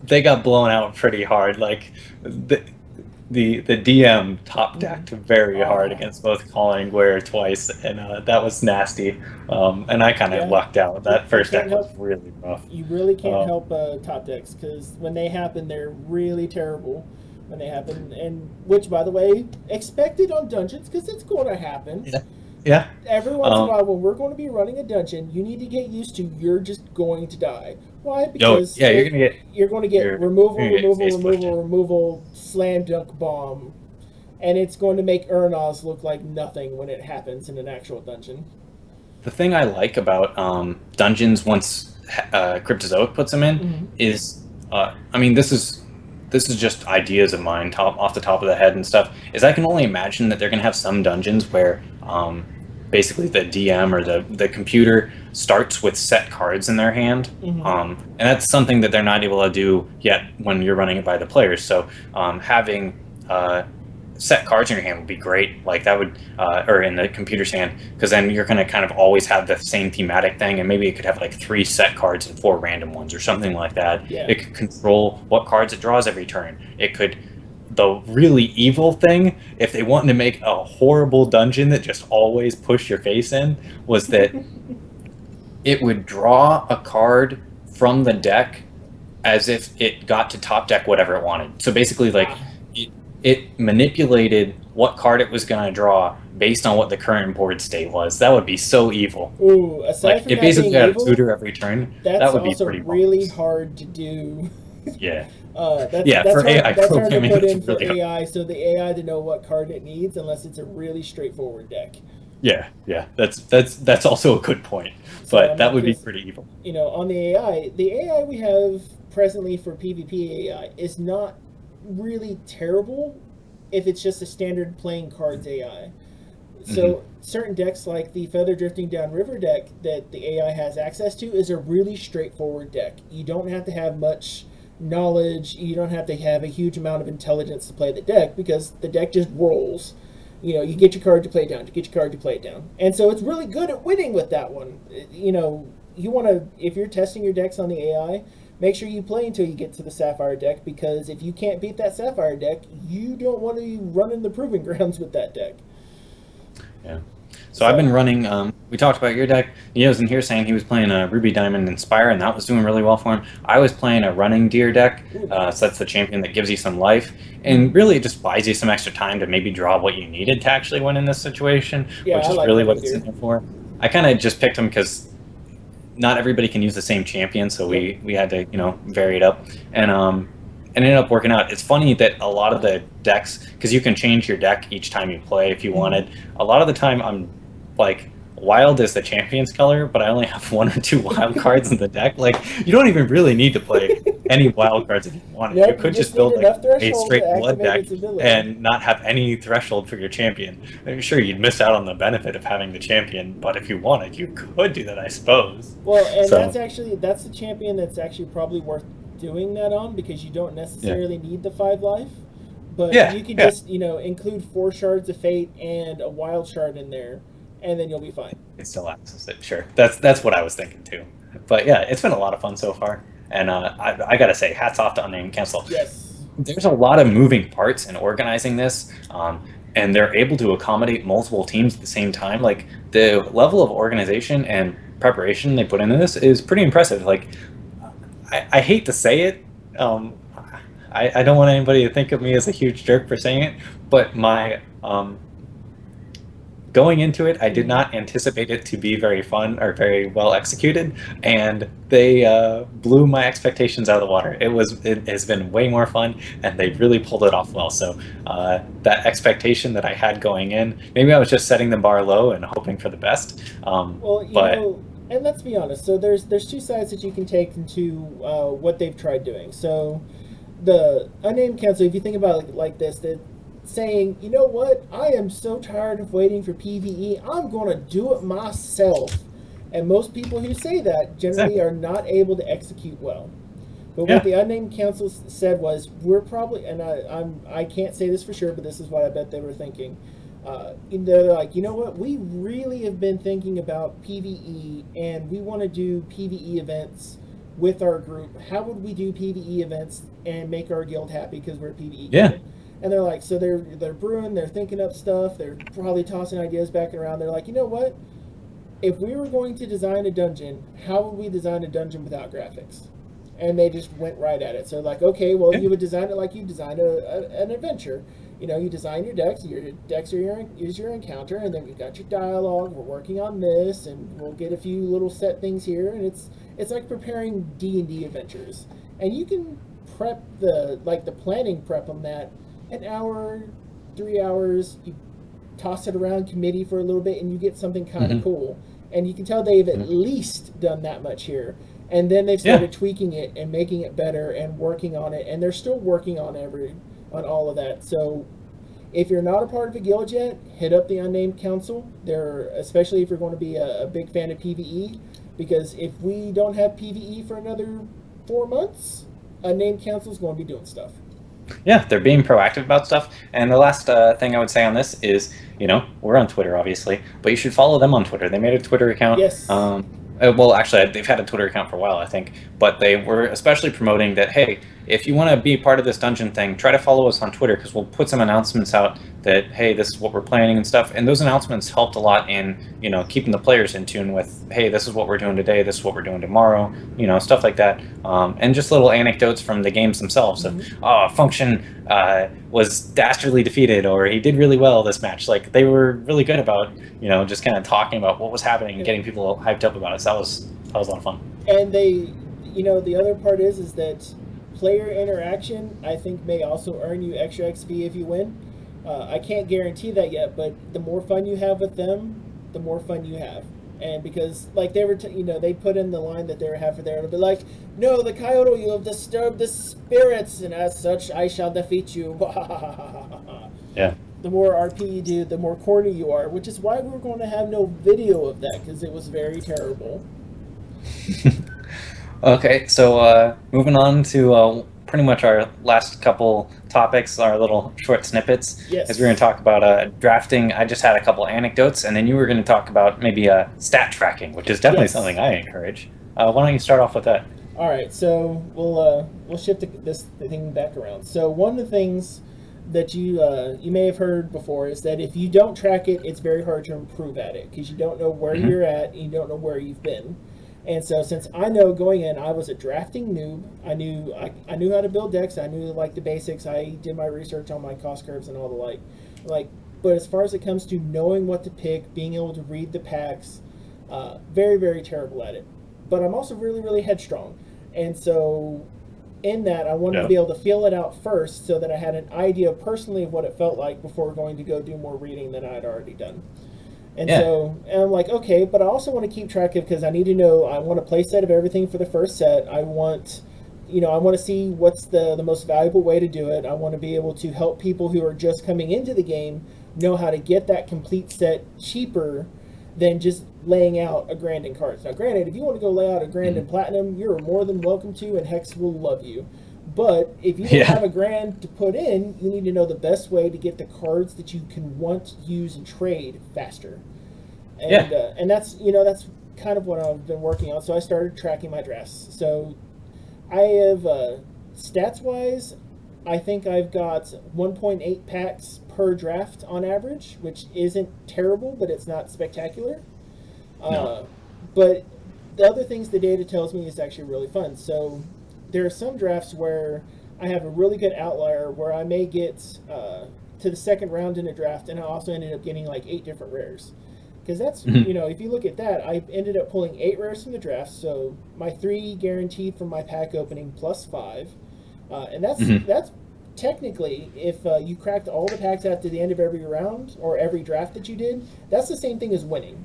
They got blown out pretty hard. Like the DM top decked very hard against both Calling and Guerre twice, and that was nasty. And I kind of lucked out. That first deck was really rough. You really can't help top decks, because when they happen, they're really terrible. When they happen, and which, by the way, expected on dungeons, because it's going to happen. Yeah. Every once in a while, when we're going to be running a dungeon, you need to get used to you're just going to die. Why? Because you're going to get removal, slam dunk bomb, and it's going to make Urnaz look like nothing when it happens in an actual dungeon. The thing I like about dungeons once Cryptozoic puts them in is, I mean, this is just ideas of mine, off the top of the head and stuff, is I can only imagine that they're going to have some dungeons where basically the DM or the computer starts with set cards in their hand. And that's something that they're not able to do yet when you're running it by the players. So having set cards in your hand would be great, like that would, or in the computer's hand, because then you're going to kind of always have the same thematic thing, and maybe it could have like 3 set cards and 4 random ones or something like that. It could control what cards it draws every turn. It could, the really evil thing, if they wanted to make a horrible dungeon that just always push your face in, was that it would draw a card from the deck as if it got to top deck whatever it wanted. So basically, like, it manipulated what card it was going to draw based on what the current board state was. That would be so evil. Ooh, aside from it basically got a evil, tutor every turn. That would be pretty really hard to do. Yeah. That's for AI that's hard to programming, put in really for AI, so the AI to know what card it needs, unless it's a really straightforward deck. Yeah, that's also a good point. But that would be pretty evil. On the AI we have presently for PvP AI is not really terrible if it's just a standard playing cards AI. So certain decks like the Feather Drifting Downriver deck that the AI has access to is a really straightforward deck. You don't have to have much knowledge, you don't have to have a huge amount of intelligence to play the deck, because the deck just rolls. You get your card to play it down, you get your card to play it down. And so it's really good at winning with that one. You want to, if you're testing your decks on the AI, make sure you play until you get to the Sapphire deck, because if you can't beat that Sapphire deck, you don't want to be running the Proving Grounds with that deck. Yeah. So I've been running, we talked about your deck. Neo's in here saying he was playing a Ruby Diamond Inspire, and that was doing really well for him. I was playing a Running Deer deck, so that's the champion that gives you some life, and really it just buys you some extra time to maybe draw what you needed to actually win in this situation, which is really what it's in there for. I kind of just picked him because not everybody can use the same champion, so we had to vary it up, and it ended up working out. It's funny that a lot of the decks, because you can change your deck each time you play if you wanted. A lot of the time I'm like, wild is the champion's color, but I only have 1 or 2 wild cards in the deck. Like, you don't even really need to play any wild cards if you wanted. Nope, You could just just build need enough a threshold straight to blood activate deck its ability. and not have any threshold for your champion. Sure, you'd miss out on the benefit of having the champion, but if you wanted, you could do that, I suppose. Well, and So that's the champion that's actually probably worth doing that on, because you don't yeah, necessarily need the 5 life. But yeah, you can yeah. just, include 4 shards of fate and a wild shard in there, and then you'll be fine. It still access it. Sure, that's what I was thinking too. But yeah, it's been a lot of fun so far, and I gotta say, hats off to Unnamed Cancel. Yes. There's a lot of moving parts in organizing this, and they're able to accommodate multiple teams at the same time. Like the level of organization and preparation they put into this is pretty impressive. Like I hate to say it, um, I don't want anybody to think of me as a huge jerk for saying it, but my going into it, I did not anticipate it to be very fun or very well executed, and they blew my expectations out of the water. It has been way more fun, and they really pulled it off well. So that expectation that I had going in, maybe I was just setting the bar low and hoping for the best. Well, But and let's be honest. So there's 2 sides that you can take into what they've tried doing. So the Unnamed Council, if you think about it like this, that saying, you know what, I am so tired of waiting for PvE, I'm going to do it myself. And most people who say that generally are not able to execute well. But what the Unnamed Council said was, we're probably, and I can't say this for sure, but this is what I bet they were thinking. They're like, you know what, we really have been thinking about PvE, and we want to do PvE events with our group. How would we do PvE events and make our guild happy because we're a PvE guild? And they're like, so they're brewing, they're thinking up stuff, they're probably tossing ideas back and around. They're like, you know what? If we were going to design a dungeon, how would we design a dungeon without graphics? And they just went right at it. So like, okay, well, you would design it like you design an adventure. You design your decks. Your decks is your encounter, and then we've got your dialogue. We're working on this, and we'll get a few little set things here, and it's like preparing D&D adventures. And you can prep the planning prep on that an hour, 3 hours. You toss it around committee for a little bit, and you get something kind of cool. And you can tell they've at least done that much here. And then they've started tweaking it and making it better and working on it, and they're still working on all of that. So if you're not a part of a guild yet, hit up the Unnamed Council. Especially if you're going to be a big fan of PvE, because if we don't have PvE for another 4 months, Unnamed Council is going to be doing stuff. Yeah, they're being proactive about stuff. And the last thing I would say on this is, we're on Twitter, obviously, but you should follow them on Twitter. They made a Twitter account. Yes. Well, actually, they've had a Twitter account for a while, I think, but they were especially promoting that, hey, if you want to be part of this dungeon thing, try to follow us on Twitter, because we'll put some announcements out that, hey, this is what we're planning and stuff. And those announcements helped a lot in, keeping the players in tune with, hey, this is what we're doing today, this is what we're doing tomorrow, stuff like that. And just little anecdotes from the games themselves of, Function was dastardly defeated, or he did really well this match. Like, they were really good about, just kind of talking about what was happening and getting people hyped up about it. So that was a lot of fun. And they, the other part is that player interaction, I think, may also earn you extra XP if you win. I can't guarantee that yet, but the more fun you have with them, the more fun you have. And because, like, they were, they put in the line that they were having there, it'll be like, no, the Kyoto, you have disturbed the spirits, and as such, I shall defeat you. Yeah. The more RP you do, the more corny you are, which is why we're going to have no video of that, because it was very terrible. Okay, so moving on to pretty much our last couple topics, our little short snippets. Yes. As we're going to talk about drafting, I just had a couple anecdotes, and then you were going to talk about maybe stat tracking, which is definitely something I encourage. Why don't you start off with that? All right, so we'll shift this thing back around. So one of the things that you may have heard before is that if you don't track it, it's very hard to improve at it, because you don't know where you're at and you don't know where you've been. And so since I know going in, I was a drafting noob. I knew how to build decks. I knew the basics. I did my research on my cost curves and all the like. But as far as it comes to knowing what to pick, being able to read the packs, very, very terrible at it. But I'm also really, really headstrong. And so in that, I wanted to be able to feel it out first, so that I had an idea personally of what it felt like before going to go do more reading than I had already done. And so I'm like, okay, but I also want to keep track of, because I need to know, I want a play set of everything for the first set. I want, I want to see what's the most valuable way to do it. I want to be able to help people who are just coming into the game know how to get that complete set cheaper than just laying out a grand in cards. Now, granted, if you want to go lay out a grand in platinum, you're more than welcome to, and Hex will love you. But if you don't have a grand to put in, you need to know the best way to get the cards that you can want, use, and trade faster. And and that's that's kind of what I've been working on. So I started tracking my drafts. So I have stats wise, I think I've got 1.8 packs per draft on average, which isn't terrible, but it's not spectacular. No. But the other things the data tells me is actually really fun. So there are some drafts where I have a really good outlier where I may get to the second round in a draft, and I also ended up getting like 8 different rares. Because that's, if you look at that, I ended up pulling 8 rares from the draft, so my 3 guaranteed from my pack opening plus 5. And that's technically, if you cracked all the packs after the end of every round or every draft that you did, that's the same thing as winning.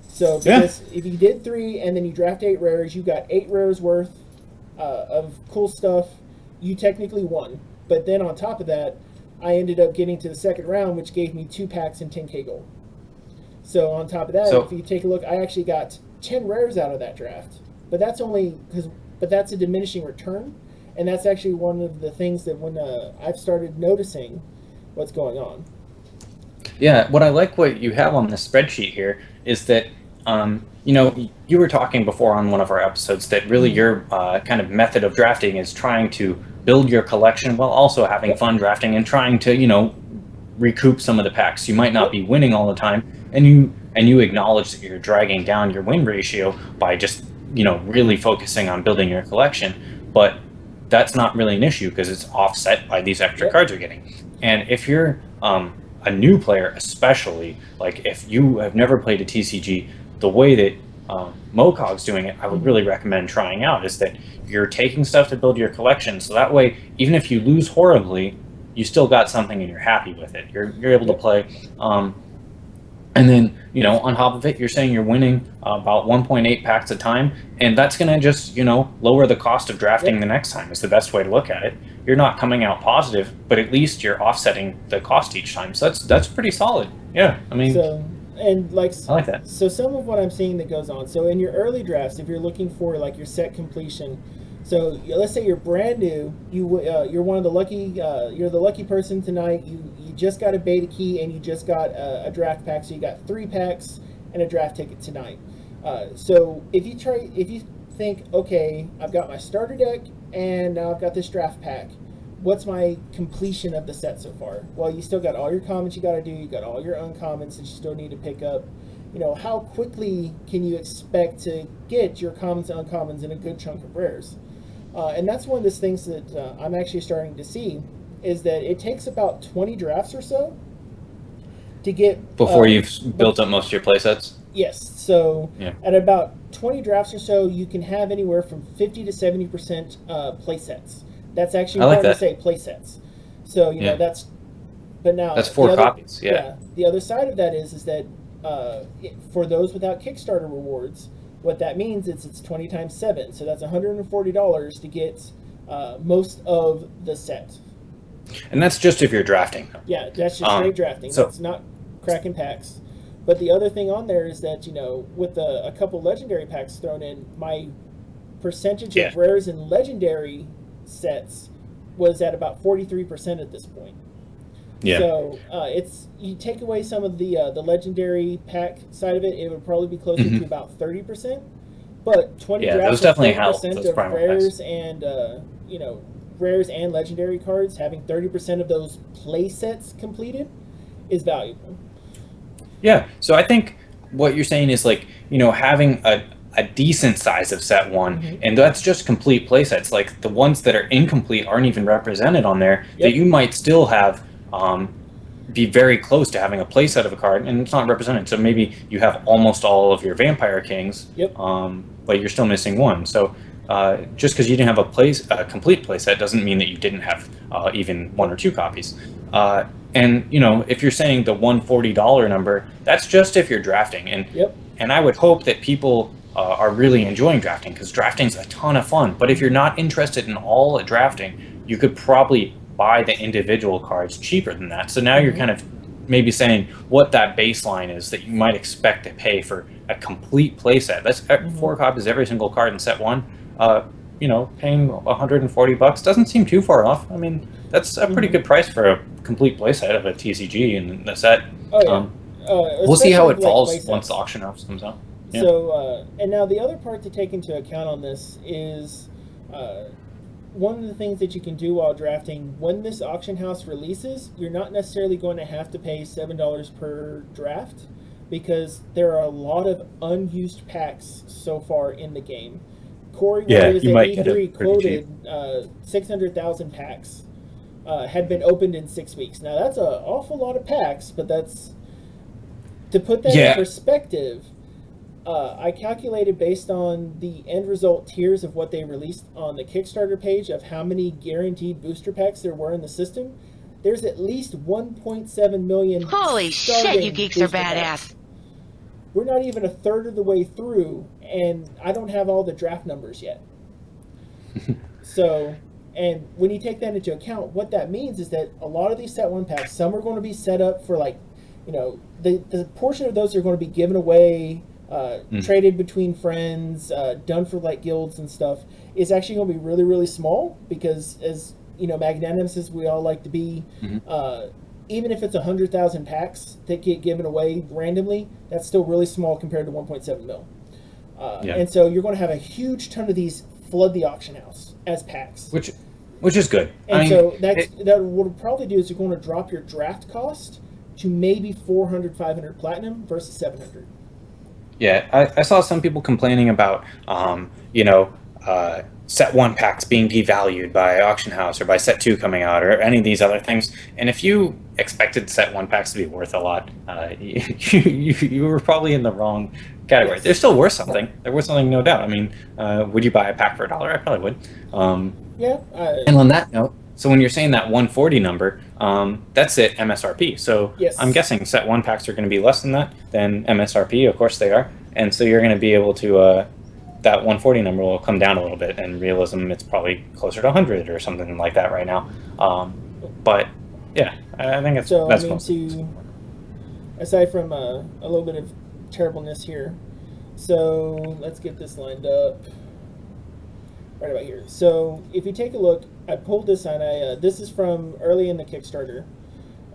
So because if you did 3 and then you draft 8 rares, you got 8 rares worth of cool stuff, you technically won. But then on top of that, I ended up getting to the second round, which gave me 2 packs and 10k gold. So on top of that, if you take a look, I actually got 10 rares out of that draft. But that's that's a diminishing return. And that's actually one of the things that when I've started noticing what's going on. Yeah, what I like what you have on the spreadsheet here is that, you were talking before on one of our episodes that really your kind of method of drafting is trying to build your collection while also having fun drafting and trying to, recoup some of the packs. You might not be winning all the time, and you acknowledge that you're dragging down your win ratio by just, really focusing on building your collection, but that's not really an issue because it's offset by these extra cards you're getting. And if you're a new player, especially, like if you have never played a TCG, the way that Mokog's doing it, I would really recommend trying out, is that you're taking stuff to build your collection, so that way, even if you lose horribly, you still got something and you're happy with it. You're able to play. And then, on top of it, you're saying you're winning about 1.8 packs a time, and that's going to just, lower the cost of drafting the next time is the best way to look at it. You're not coming out positive, but at least you're offsetting the cost each time. So that's pretty solid. Yeah, I mean... I like that. So some of what I'm seeing that goes on. So in your early drafts, if you're looking for like your set completion, so let's say you're brand new, you're one of the lucky, you're the lucky person tonight. You just got a beta key and you just got a draft pack, so you got 3 packs and a draft ticket tonight. So if you think, okay, I've got my starter deck and now I've got this draft pack. What's my completion of the set so far? Well, you still got all your commons you got to do. You got all your uncommons that you still need to pick up. How quickly can you expect to get your commons and uncommons in a good chunk of rares? And that's one of those things that I'm actually starting to see is that it takes about 20 drafts or so to get... Before you've built up most of your playsets? Yes. So at about 20 drafts or so, you can have anywhere from 50 to 70% playsets. That's actually important to say playsets. So, that's... But now... That's 4 copies, The other side of that is that for those without Kickstarter rewards, what that means is it's 20 times 7. So that's $140 to get most of the set. And that's just if you're drafting. Yeah, that's just straight drafting. So, that's not cracking packs. But the other thing on there is that, with a couple legendary packs thrown in, my percentage of rares and legendary sets was at about 43% at this point. Yeah. So you take away some of the legendary pack side of it, it would probably be closer to about 30%. But 20 drafts with 30% of rares and rares and legendary cards, having 30% of those play sets completed is valuable. Yeah. So I think what you're saying is having a decent size of set 1, and that's just complete play sets. Like the ones that are incomplete aren't even represented on there. That you might still have be very close to having a play set of a card, and it's not represented. So maybe you have almost all of your Vampire Kings, but you're still missing 1. So just because you didn't have a complete play set doesn't mean that you didn't have even 1 or 2 copies. And if you're saying the $140 number, that's just if you're drafting. And I would hope that people are really enjoying drafting, because drafting's a ton of fun. But if you're not interested in all at drafting, you could probably buy the individual cards cheaper than that. So now you're kind of maybe saying what that baseline is that you might expect to pay for a complete playset. That's 4 copies every single card in set 1. Paying $140 doesn't seem too far off. I mean, that's a pretty good price for a complete playset of a TCG and the set. Oh yeah. We'll see how it Especially, falls playsets. once the auction house comes out. Yeah. So, and now the other part to take into account on this is one of the things that you can do while drafting, when this auction house releases, you're not necessarily going to have to pay $7 per draft, because there are a lot of unused packs so far in the game. Corey, when he was at E3, quoted 600,000 packs had been opened in 6 weeks. Now, that's an awful lot of packs, but that's... To put that in perspective, I calculated based on the end result tiers of what they released on the Kickstarter page of how many guaranteed booster packs there were in the system. There's at least 1.7 million. Holy shit, you geeks are badass. Packs. We're not even a third of the way through, and I don't have all the draft numbers yet. So, and when you take that into account, what that means is that a lot of these set 1 packs, some are going to be set up for the portion of those are going to be given away, traded between friends, done for guilds and stuff, is actually going to be really, really small, because as magnanimous as we all like to be, even if it's 100,000 packs that get given away randomly, that's still really small compared to 1.7 mil. And so you're going to have a huge ton of these flood the auction house as packs, which is good. And so that what it'll probably do is you're going to drop your draft cost to maybe 400, 500 platinum versus 700. Yeah, I saw some people complaining about, set 1 packs being devalued by auction house or by set 2 coming out or any of these other things. And if you expected set 1 packs to be worth a lot, you were probably in the wrong category. They're still worth something. They're worth something, no doubt. I mean, would you buy a pack for $1? I probably would. And on that note, so when you're saying that 140 number, that's at MSRP. So I'm guessing set 1 packs are going to be less than that, than MSRP. Of course they are. And so you're going to be able to, that 140 number will come down a little bit. And realism, it's probably closer to 100 or something like that right now. But yeah, I think that's so. Cool. Aside from a little bit of terribleness here, so let's get this lined up. Right about here. So if you take a look, I pulled this on. This is from early in the Kickstarter.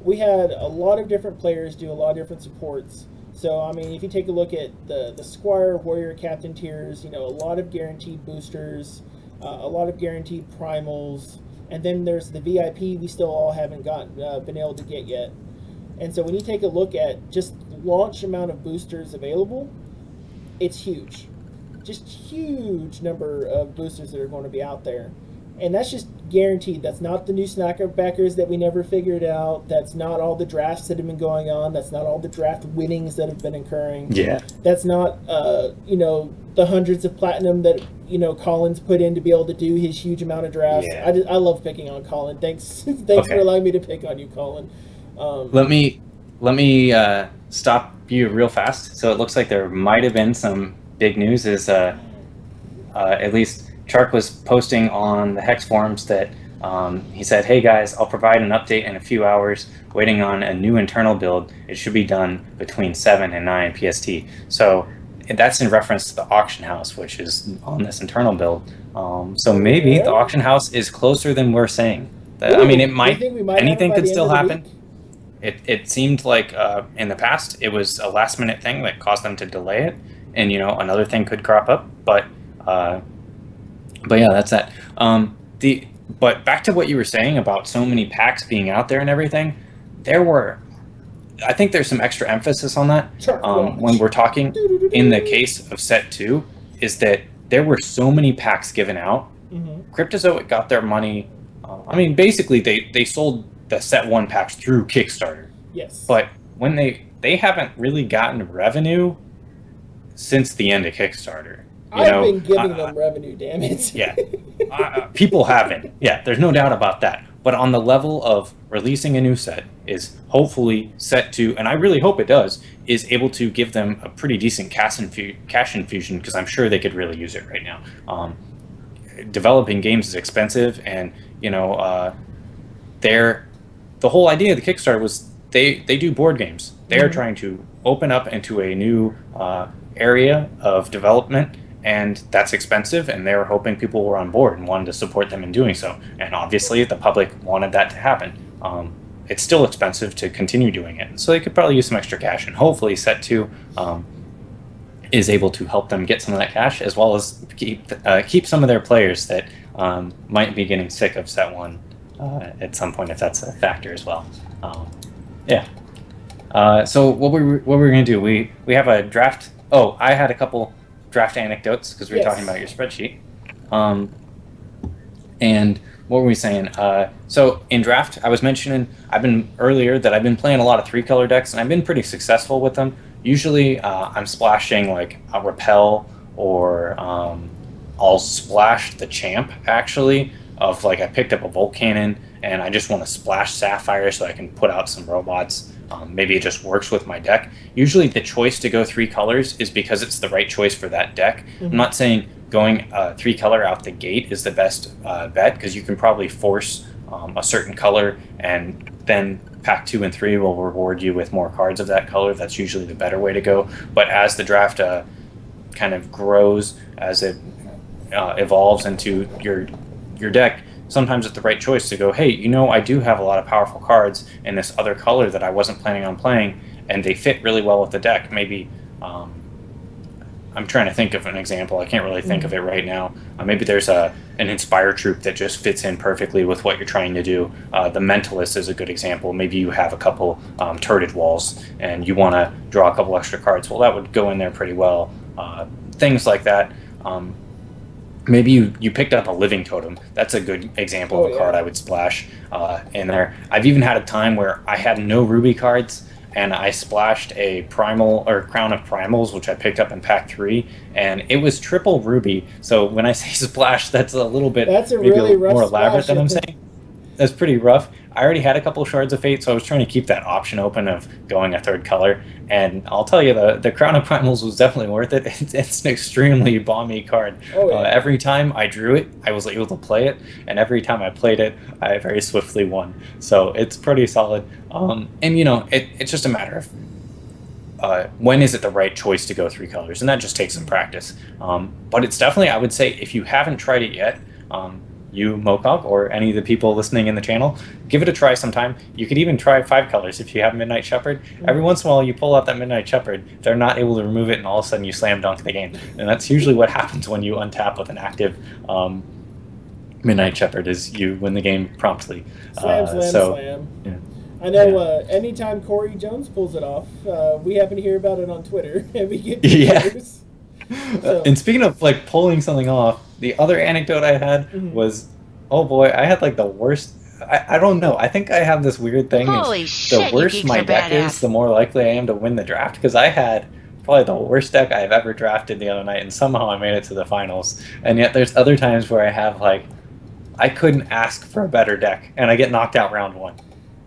We had a lot of different players do a lot of different supports. So I mean, if you take a look at the Squire, Warrior, Captain tiers, a lot of guaranteed boosters, a lot of guaranteed primals, and then there's the VIP we still all haven't been able to get yet. And so when you take a look at just launch amount of boosters available, it's huge. Just huge number of boosters that are going to be out there. And that's just guaranteed. That's not the new snacker backers that we never figured out. That's not all the drafts that have been going on. That's not all the draft winnings that have been occurring. Yeah. That's not, the hundreds of platinum that, Colin's put in to be able to do his huge amount of drafts. Yeah. I love picking on Colin. Thanks for allowing me to pick on you, Colin. Let me stop you real fast. So it looks like there might have been some big news. Is at least Chark was posting on the Hex forums that he said, "Hey guys, I'll provide an update in a few hours. Waiting on a new internal build. It should be done between 7 and 9 PST." So that's in reference to the auction house, which is on this internal build. So maybe the auction house is closer than we're saying. I mean, it might. Anything could still happen. It seemed like in the past it was a last minute thing that caused them to delay it, and another thing could crop up. But yeah, that's that. But back to what you were saying about so many packs being out there and everything, I think there's some extra emphasis on that when we're talking in the case of set 2, is that there were so many packs given out. Cryptozoic got their money. I mean, basically they sold the set 1 packs through Kickstarter. Yes. But when they haven't really gotten revenue since the end of Kickstarter. I've been giving them revenue, damn it. Yeah. People haven't. Yeah, there's no doubt about that. But on the level of releasing a new set, is hopefully set to, and I really hope it does, is able to give them a pretty decent cash infusion, because I'm sure they could really use it right now. Developing games is expensive, and the whole idea of the Kickstarter was they do board games. They are trying to open up into a new area of development, and that's expensive, and they were hoping people were on board and wanted to support them in doing so. And obviously the public wanted that to happen. It's still expensive to continue doing it, so they could probably use some extra cash, and hopefully Set 2 is able to help them get some of that cash, as well as keep some of their players that might be getting sick of Set 1 at some point, if that's a factor as well. So what we're going to do, we have a draft. Oh, I had a couple draft anecdotes because we were talking about your spreadsheet. And what were we saying? So in draft, I was mentioning I've been playing a lot of 3-color decks, and I've been pretty successful with them. Usually I'm splashing like a Repel, or I'll splash the Champ, actually, of like I picked up a Volt Cannon and I just want to splash Sapphire so I can put out some robots. Maybe it just works with my deck. Usually the choice to go 3 colors is because it's the right choice for that deck. I'm not saying going 3-color out the gate is the best bet, because you can probably force a certain color, and then pack 2 and 3 will reward you with more cards of that color. That's usually the better way to go. But as the draft kind of grows, as it evolves into your deck, sometimes it's the right choice to go, hey, I do have a lot of powerful cards in this other color that I wasn't planning on playing, and they fit really well with the deck. Maybe I'm trying to think of an example. I can't really think of it right now. Maybe there's an Inspire Troop that just fits in perfectly with what you're trying to do. The Mentalist is a good example. Maybe you have a couple turreted walls and you want to draw a couple extra cards. Well, that would go in there pretty well. Things like that. Maybe you picked up a Living Totem. That's a good example of a card I would splash in there. I've even had a time where I had no Ruby cards, and I splashed a Primal, or Crown of Primals, which I picked up in pack 3, and it was triple Ruby. So when I say splash, that's a little bit more elaborate than I'm saying. That's pretty rough. I already had a couple Shards of Fate, so I was trying to keep that option open of going a 3rd color. And I'll tell you, the Crown of Primals was definitely worth it. It's an extremely bomby card. Every time I drew it, I was able to play it, and every time I played it, I very swiftly won. So it's pretty solid. And it's just a matter of when is it the right choice to go 3 colors, and that just takes some practice. But it's definitely, I would say, if you haven't tried it yet, you, Mokog, or any of the people listening in the channel, give it a try sometime. You could even try 5 colors if you have Midnight Shepherd. Every once in a while you pull out that Midnight Shepherd, they're not able to remove it, and all of a sudden you slam dunk the game. And that's usually what happens when you untap with an active Midnight Shepherd, is you win the game promptly. Slam. Yeah. I know anytime Corey Jones pulls it off, we happen to hear about it on Twitter, and we get pictures. So. And speaking of like pulling something off, the other anecdote I had was, oh boy, I had like the worst. I don't know. I think I have this weird thing. Holy shit, the worse my deck is, the more likely I am to win the draft. Because I had probably the worst deck I've ever drafted the other night, and somehow I made it to the finals. And yet there's other times where I have like, I couldn't ask for a better deck, and I get knocked out round 1.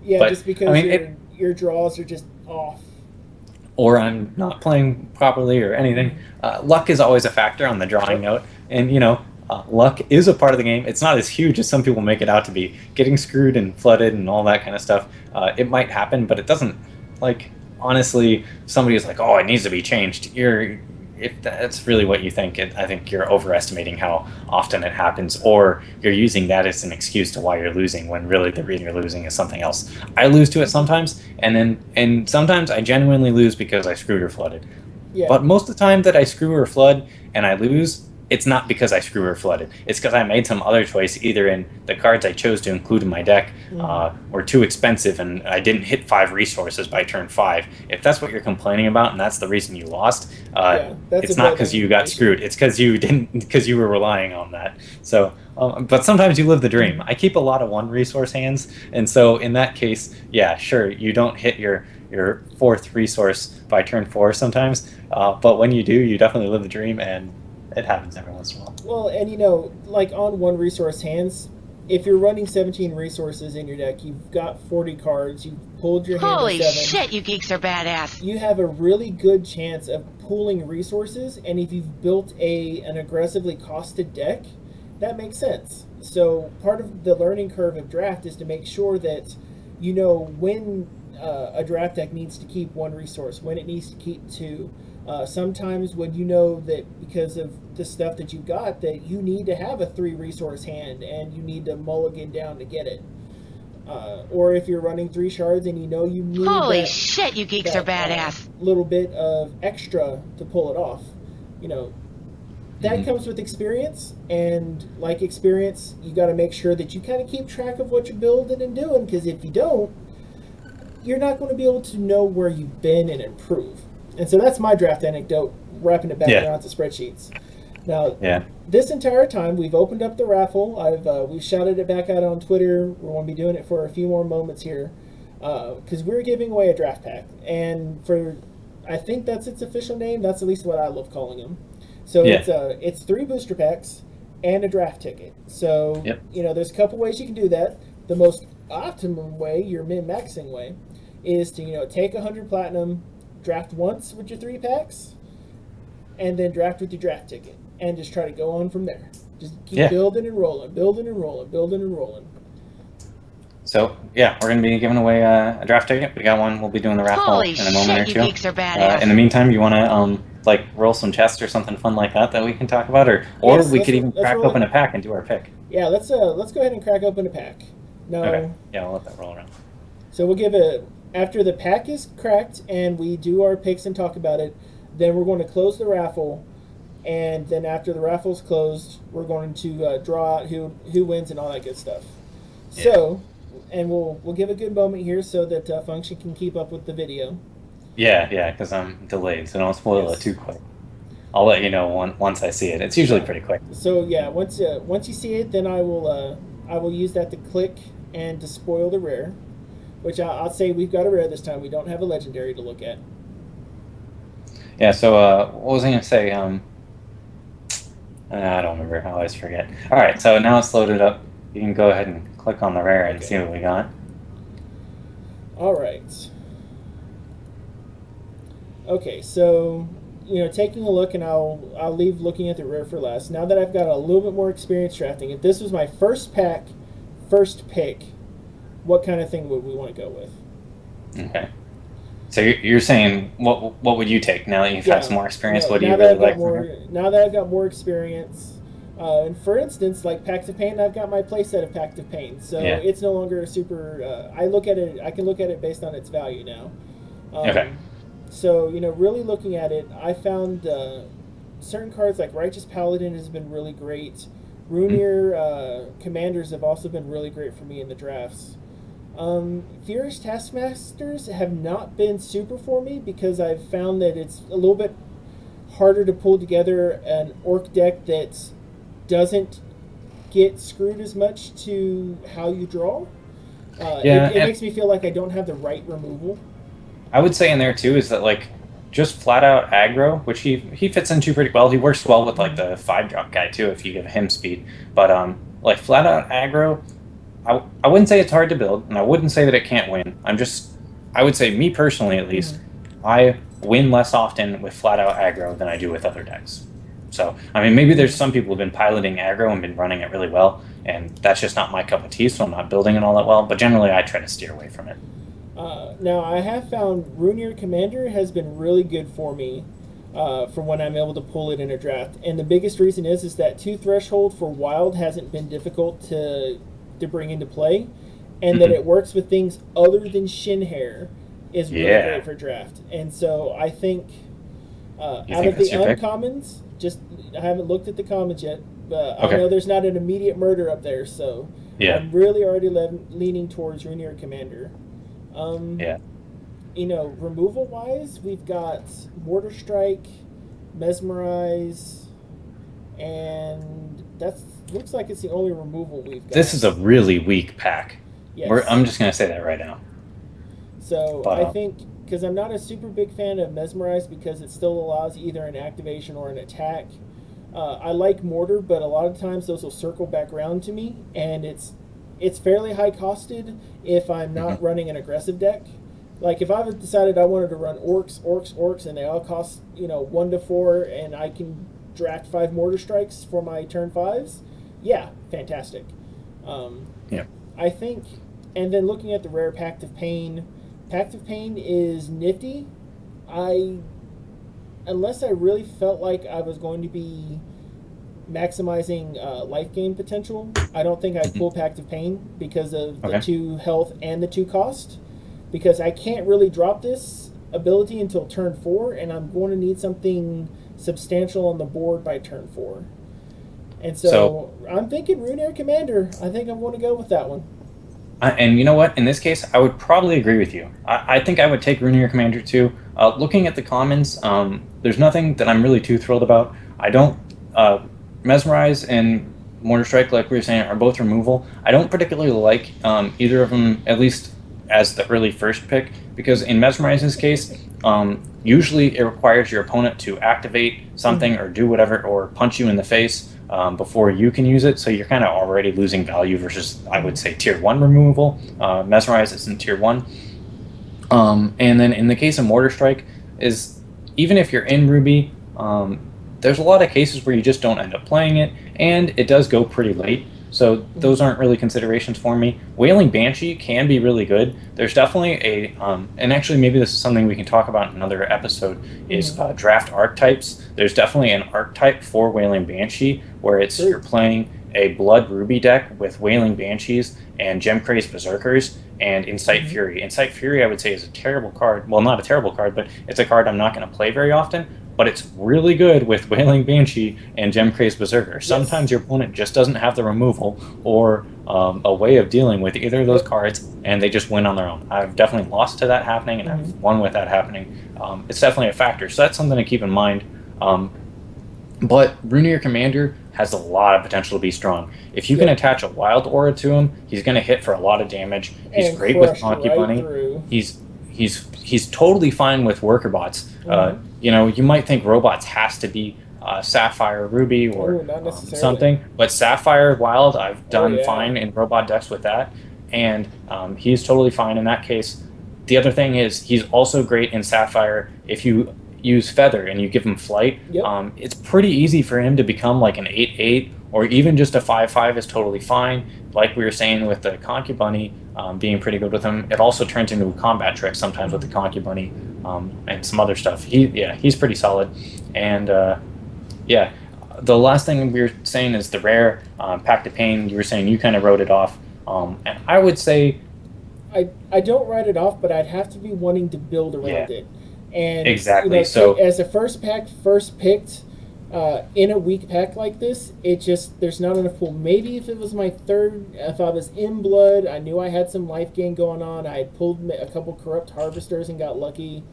Yeah, but, just because your draws are just off. Or I'm not playing properly or anything. Luck is always a factor on the drawing note. And, luck is a part of the game. It's not as huge as some people make it out to be. Getting screwed and flooded and all that kind of stuff, it might happen, but it doesn't, honestly, somebody is like, oh, it needs to be changed. If that's really what you think, I think you're overestimating how often it happens, or you're using that as an excuse to why you're losing, when really the reason you're losing is something else. I lose to it sometimes, and sometimes I genuinely lose because I screwed or flooded. Yeah. But most of the time that I screw or flood and I lose, it's not because I screw or flooded. It's because I made some other choice, either in the cards I chose to include in my deck were too expensive, and I didn't hit 5 resources by turn 5. If that's what you're complaining about, and that's the reason you lost, it's not because you got screwed. It's because you were relying on that. So, but sometimes you live the dream. I keep a lot of 1 resource hands, and so in that case, yeah, sure, you don't hit your 4th resource by turn 4 sometimes, but when you do, you definitely live the dream, and it happens every once in a while. Well, and on 1 resource hands, if you're running 17 resources in your deck, you've got 40 cards, you've pulled your hand of Holy 7. shit, you geeks are badass. You have a really good chance of pooling resources, and if you've built an aggressively costed deck, that makes sense. So part of the learning curve of draft is to make sure that you know when a draft deck needs to keep 1 resource, when it needs to keep 2. Sometimes when you know that because of the stuff that you got that you need to have a 3 resource hand and you need to mulligan down to get it. Or if you're running 3 shards and you know you need Holy shit, you geeks are badass. Little bit of extra to pull it off. You know, that comes with experience, and like experience, you got to make sure that you kind of keep track of what you're building and doing, because if you don't, you're not going to be able to know where you've been and improve. And so that's my draft anecdote, wrapping it back around to spreadsheets. Now, this entire time, we've opened up the raffle. We've shouted it back out on Twitter. We're going to be doing it for a few more moments here, because we're giving away a draft pack. And I think that's its official name. That's at least what I love calling them. So it's 3 booster packs and a draft ticket. So, you know, there's a couple ways you can do that. The most optimum way, your min-maxing way, is to, you know, take 100 platinum, draft once with your 3 packs, and then draft with your draft ticket, and just try to go on from there. Just keep building and rolling, building and rolling, building and rolling. So, we're going to be giving away a draft ticket. We got one. We'll be doing the raffle in a moment or two. You geeks are badass. In the meantime, you want to like roll some chests or something fun like that we can talk about, or we could even crack open a pack and do our pick. Yeah, let's go ahead and crack open a pack. No. Okay. Yeah, we'll let that roll around. So we'll give after the pack is cracked and we do our picks and talk about it, then we're going to close the raffle, and then after the raffle's closed, we're going to draw out who wins and all that good stuff. So, and we'll give a good moment here so that Function can keep up with the video. Yeah, because I'm delayed, so don't spoil it too quick. I'll let you know once I see it. It's usually pretty quick. So once you see it, then I will use that to click and to spoil the rare, which I'll say we've got a rare this time. We don't have a legendary to look at. Yeah. So what was I gonna say? I don't remember. I always forget. All right. So now it's loaded up. You can go ahead and click on the rare and see what we got. All right. Okay, so, you know, taking a look, and I'll leave looking at the rare for last. Now that I've got a little bit more experience drafting, if this was my first pack, first pick, what kind of thing would we want to go with? Okay. So you're saying, what would you take now that you've had some more experience? What do you really like? Now that I've got more experience, and for instance, like Pact of Pain, I've got my playset of Pact of Pain, so it's no longer a super. I can look at it based on its value now. Okay. So, you know, really looking at it, I found certain cards like Righteous Paladin has been really great. Runir Commanders have also been really great for me in the drafts. Furious Taskmasters have not been super for me because I've found that it's a little bit harder to pull together an orc deck that doesn't get screwed as much to how you draw. It makes me feel like I don't have the right removal. I would say in there too is that like just flat out aggro, which he fits into pretty well. He works well with like the 5-drop guy too if you give him speed. But like flat out aggro, I wouldn't say it's hard to build, and I wouldn't say that it can't win. I would say me personally at least, I win less often with flat out aggro than I do with other decks. So I mean maybe there's some people who've been piloting aggro and been running it really well, and that's just not my cup of tea, so I'm not building it all that well. But generally I try to steer away from it. Now, I have found Runir Commander has been really good for me for when I'm able to pull it in a draft. And the biggest reason is that 2 threshold for Wild hasn't been difficult to bring into play. And that it works with things other than Shin Hair is really great for draft. And so I think out of the uncommons, I haven't looked at the commons yet, but I know there's not an immediate murder up there. So I'm really already leaning towards Runir Commander. You know, removal wise, we've got Mortar Strike, Mesmerize, and looks like it's the only removal we've got. This is a really weak pack. Yes. I'm just gonna say that right now. So I think because I'm not a super big fan of Mesmerize because it still allows either an activation or an attack. I like mortar, but a lot of times those will circle back around to me, and it's fairly high costed if I'm not running an aggressive deck. Like if I've decided I wanted to run orcs, and they all cost 1 to 4, and I can draft 5 mortar strikes for my turn 5s, yeah, fantastic. Yeah. I think, and then looking at the rare Pact of Pain is nifty. Unless I really felt like I was going to be maximizing life gain potential, I don't think I'd pull Pact of Pain because of the 2 health and the 2 cost. Because I can't really drop this ability until turn 4, and I'm going to need something substantial on the board by turn 4. And so I'm thinking Runeair Commander. I think I'm going to go with that one. And you know what? In this case, I would probably agree with you. I think I would take Runeair Commander too. Looking at the commons, there's nothing that I'm really too thrilled about. I don't Mesmerize and Mortar Strike, like we were saying, are both removal. I don't particularly like either of them, at least as the early first pick, because in Mesmerize's case, usually it requires your opponent to activate something or do whatever, or punch you in the face before you can use it, so you're kind of already losing value versus, I would say, tier 1 removal. Mesmerize is in tier 1. And then in the case of Mortar Strike, is even if you're in Ruby, there's a lot of cases where you just don't end up playing it, and it does go pretty late. So those aren't really considerations for me. Wailing Banshee can be really good. There's definitely a, and actually maybe this is something we can talk about in another episode, is draft archetypes. There's definitely an archetype for Wailing Banshee where it's you're playing a Blood Ruby deck with Wailing Banshees and Gemcraze Berserkers and Incite Fury. Incite Fury, I would say, is a terrible card. Well, not a terrible card, but it's a card I'm not going to play very often. But it's really good with Wailing Banshee and Gemcraze Berserker. Sometimes your opponent just doesn't have the removal or a way of dealing with either of those cards, and they just win on their own. I've definitely lost to that happening, and I've won with that happening. It's definitely a factor, so that's something to keep in mind. But Runeair Commander has a lot of potential to be strong. If you can attach a Wild Aura to him, he's going to hit for a lot of damage. He's and great with Concubunny. He's totally fine with worker bots. You might think robots has to be Sapphire Ruby or something, but Sapphire Wild, I've done fine in robot decks with that, and he's totally fine in that case. The other thing is he's also great in Sapphire if you use Feather and you give him Flight. It's pretty easy for him to become like an 8/8, or even just a 5/5 is totally fine. Like we were saying with the Concubunny being pretty good with him, it also turns into a combat trick sometimes with the Concubunny and some other stuff. He's pretty solid. And the last thing we were saying is the rare Pact of Pain. You were saying you kind of wrote it off, and I would say I don't write it off, but I'd have to be wanting to build around it. And exactly. So as a first picked in a weak pack like this, there's not enough pool. Maybe if it was my third, if I was in blood, I knew I had some life gain going on, I had pulled a couple corrupt harvesters and got lucky,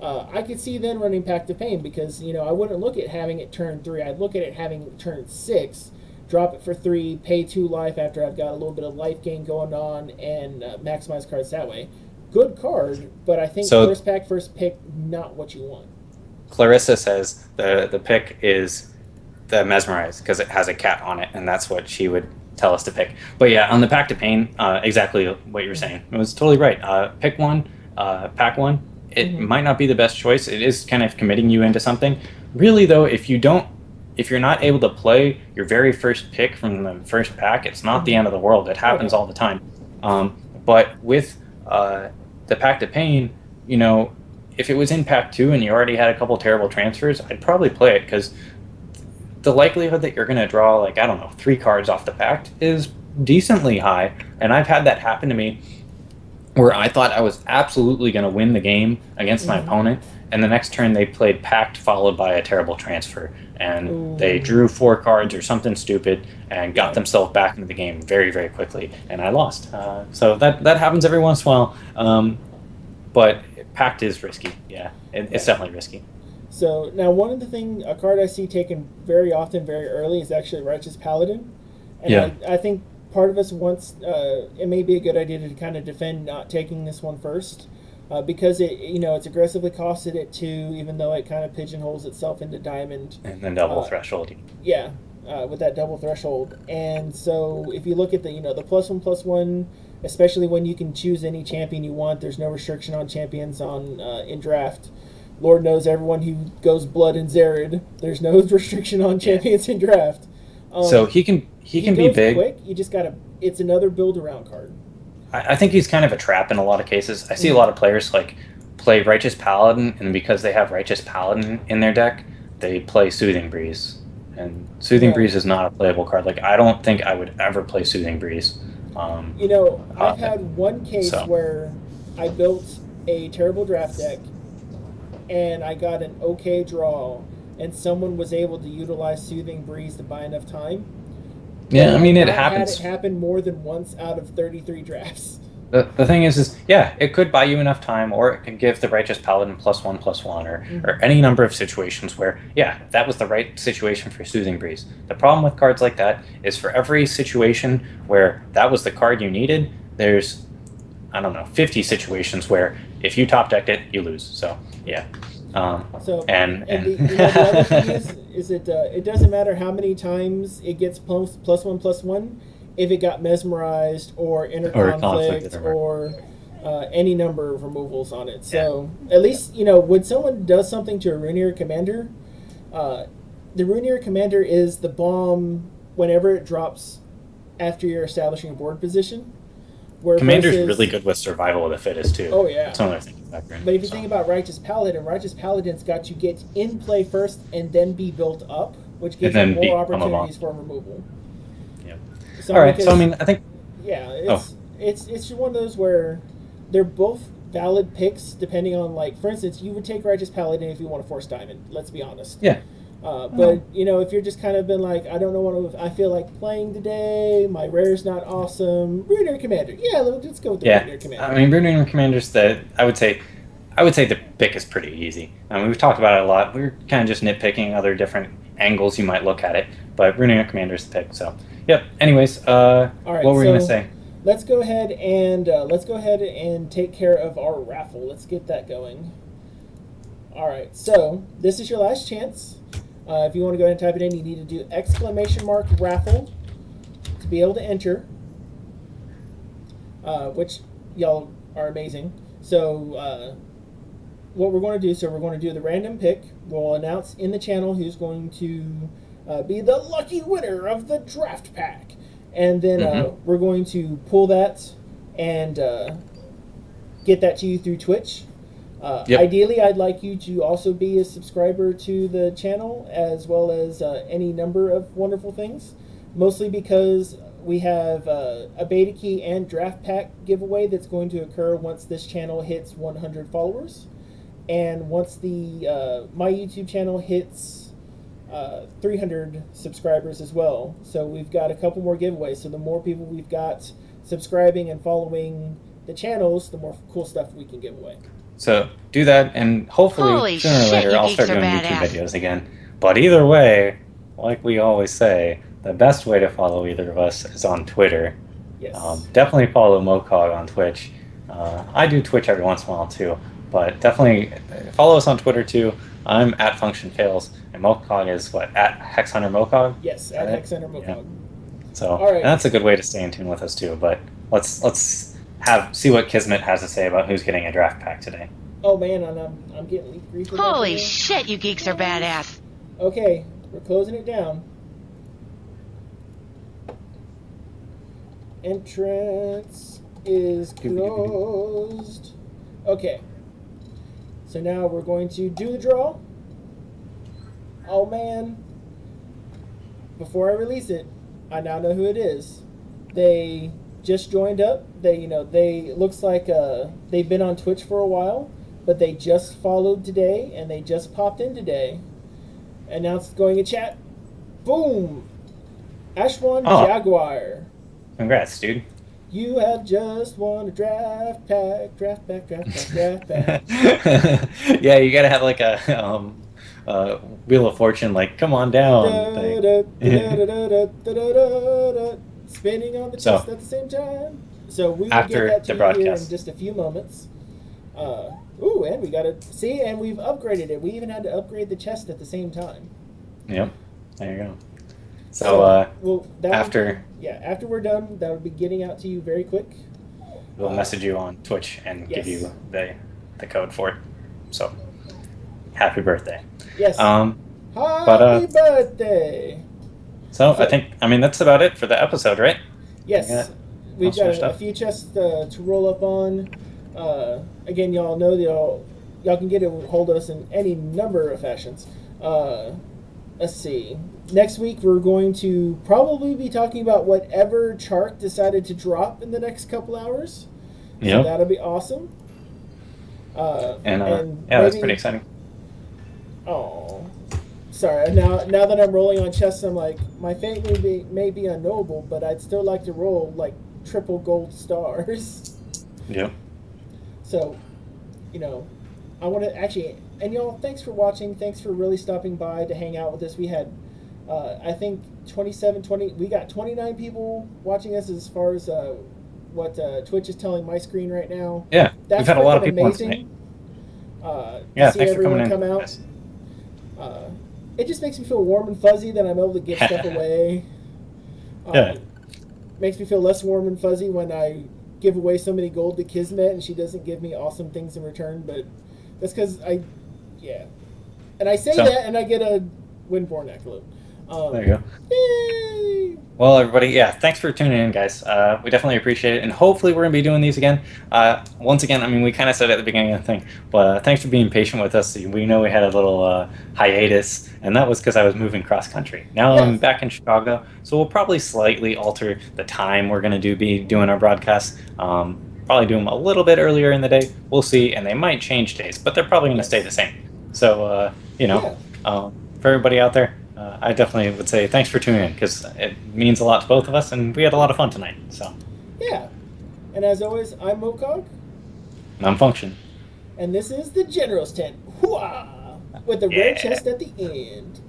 I could see then running Pact of Pain, because I wouldn't look at having it turn 3, I'd look at it having it turn 6, drop it for 3, pay 2 life after I've got a little bit of life gain going on, and maximize cards that way. Good card, but I think first pick, not what you want. Clarissa says the pick is the Mesmerize because it has a cat on it, and that's what she would tell us to pick. But yeah, on the Pact of Pain, exactly what you were saying. It was totally right. Pick one, pack one. It might not be the best choice. It is kind of committing you into something. Really, though, if you're not able to play your very first pick from the first pack, it's not the end of the world. It happens all the time. But with the Pact of Pain, if it was in Pack 2 and you already had a couple terrible transfers, I'd probably play it, because the likelihood that you're going to draw, 3 cards off the Pact is decently high. And I've had that happen to me where I thought I was absolutely going to win the game against my opponent, and the next turn they played Pact followed by a terrible transfer, and they drew 4 cards or something stupid and got themselves back into the game very, very quickly, and I lost. So that happens every once in a while, but Pact is risky. It's definitely risky. So now a card I see taken very often, very early, is actually Righteous Paladin, and I think part of us wants, it may be a good idea to kind of defend not taking this one first. because it's aggressively costed at 2, even though it kind of pigeonholes itself into diamond. And then double threshold. Yeah, with that double threshold. And so if you look at the the +1/+1, especially when you can choose any champion you want, there's no restriction on champions on in draft. Lord knows everyone who goes blood and Zared, there's no restriction on champions in draft. So he can be big. Quick. You just gotta. It's another build around card. I think he's kind of a trap in a lot of cases. I see a lot of players like play Righteous Paladin, and because they have Righteous Paladin in their deck, they play Soothing Breeze. And Soothing Breeze is not a playable card. Like, I don't think I would ever play Soothing Breeze. I've had one case where I built a terrible draft deck, and I got an okay draw, and someone was able to utilize Soothing Breeze to buy enough time. Yeah, I mean, it happens. It happened more than once out of 33 drafts. The thing is, it could buy you enough time, or it could give the Righteous Paladin +1/+1, or any number of situations where, that was the right situation for Soothing Breeze. The problem with cards like that is for every situation where that was the card you needed, there's, 50 situations where if you top decked it, you lose. So, yeah. The other thing is it doesn't matter how many times it gets +1/+1 if it got mesmerized or interconflict or any number of removals on it. So at least when someone does something to a Runear Commander, the Runear Commander is the bomb whenever it drops after you're establishing a board position. Commander's really good with survival of the fittest too. Oh yeah. That's another thing. But if you think about Righteous Paladin's got you get in play first and then be built up, which gives you more opportunities for removal. Yeah. So all right. So I mean, I think. Yeah, it's just one of those where they're both valid picks depending on, like, for instance, you would take Righteous Paladin if you want to force diamond. Let's be honest. Yeah. But if you're just kind of been like, I don't know what I feel like playing today, my rare's not awesome, Runear Commander. Yeah, let's go with the Runear Commander. I mean, Runear Commander's I would say the pick is pretty easy. I mean, we've talked about it a lot. We're kind of just nitpicking other different angles you might look at it, but Runear Commander's the pick. So, yep. Anyways, all right, what were we gonna say? Let's go ahead and take care of our raffle. Let's get that going. All right. So this is your last chance. If you want to go ahead and type it in, you need to do !raffle to be able to enter, which y'all are amazing. So what we're going to do, we're going to do the random pick. We'll announce in the channel who's going to be the lucky winner of the draft pack. And then we're going to pull that and get that to you through Twitch. Ideally, I'd like you to also be a subscriber to the channel, as well as any number of wonderful things, mostly because we have a beta key and draft pack giveaway that's going to occur once this channel hits 100 followers, and once the my YouTube channel hits 300 subscribers as well. So we've got a couple more giveaways. So the more people we've got subscribing and following the channels, the more cool stuff we can give away. So do that, and hopefully sooner or later I'll start doing YouTube videos again. But either way, like we always say, the best way to follow either of us is on Twitter. Yes. Definitely follow Mokog on Twitch. I do Twitch every once in a while too, but definitely follow us on Twitter too. I'm at Funktionfails, and Mokog is at HexHunterMokog? Yes, at HexHunterMokog. Yeah. So and that's a good way to stay in tune with us too. But let's see what Kismet has to say about who's getting a draft pack today. Oh man, I'm getting leaked briefly. Holy shit, you geeks are badass. Okay, we're closing it down. Entrance is closed. Okay. So now we're going to do the draw. Oh man. Before I release it, I now know who it is. They just joined up. They looks like they've been on Twitch for a while, but they just followed today and they just popped in today. Announced going in chat. Boom! Ashwan Jaguar. Congrats, dude. You have just won a draft pack. Yeah, you gotta have like a Wheel of Fortune, like come on down. Spinning on the chest at the same time. So we will after get that to the you broadcast here in just a few moments. Ooh, and we got to see, and we've upgraded it. We even had to upgrade the chest at the same time. Yep. There you go. So, after after we're done, that will be getting out to you very quick. we'll message you on Twitch and give you the code for it. So, happy birthday. Yes. Happy birthday. So I think that's about it for the episode, right? Yes. We've got a few chests to roll up on. Again, y'all know that y'all can get a hold of us in any number of fashions. Let's see. Next week we're going to probably be talking about whatever Chark decided to drop in the next couple hours. So that'll be awesome. And that's pretty exciting. Oh, sorry. Now that I'm rolling on chests, I'm like, my fate may be unknowable, but I'd still like to roll like triple gold stars. Yep. So, I want to actually, and y'all, thanks for watching. Thanks for really stopping by to hang out with us. We had, I think, we got 29 people watching us as far as what Twitch is telling my screen right now. Yeah, that's we've had a lot of people amazing. Yeah, see thanks for everyone coming come in. out. It just makes me feel warm and fuzzy that I'm able to give stuff away. Makes me feel less warm and fuzzy when I give away so many gold to Kismet and she doesn't give me awesome things in return, but that's because and I say that and I get a Windborn Accolade. There you go. Yay! Well, everybody, thanks for tuning in, guys. We definitely appreciate it, and hopefully we're going to be doing these again. Once again, we kind of said it at the beginning of the thing, but thanks for being patient with us. We know we had a little hiatus, and that was because I was moving cross-country. Now I'm back in Chicago, so we'll probably slightly alter the time we're going to be doing our broadcasts. Probably do them a little bit earlier in the day. We'll see, and they might change days, but they're probably going to stay the same. So, for everybody out there, I definitely would say thanks for tuning in because it means a lot to both of us, and we had a lot of fun tonight. So and as always, I'm Mokog, and I'm Function, and this is the General's Tent. Hooah! With the rare chest at the end.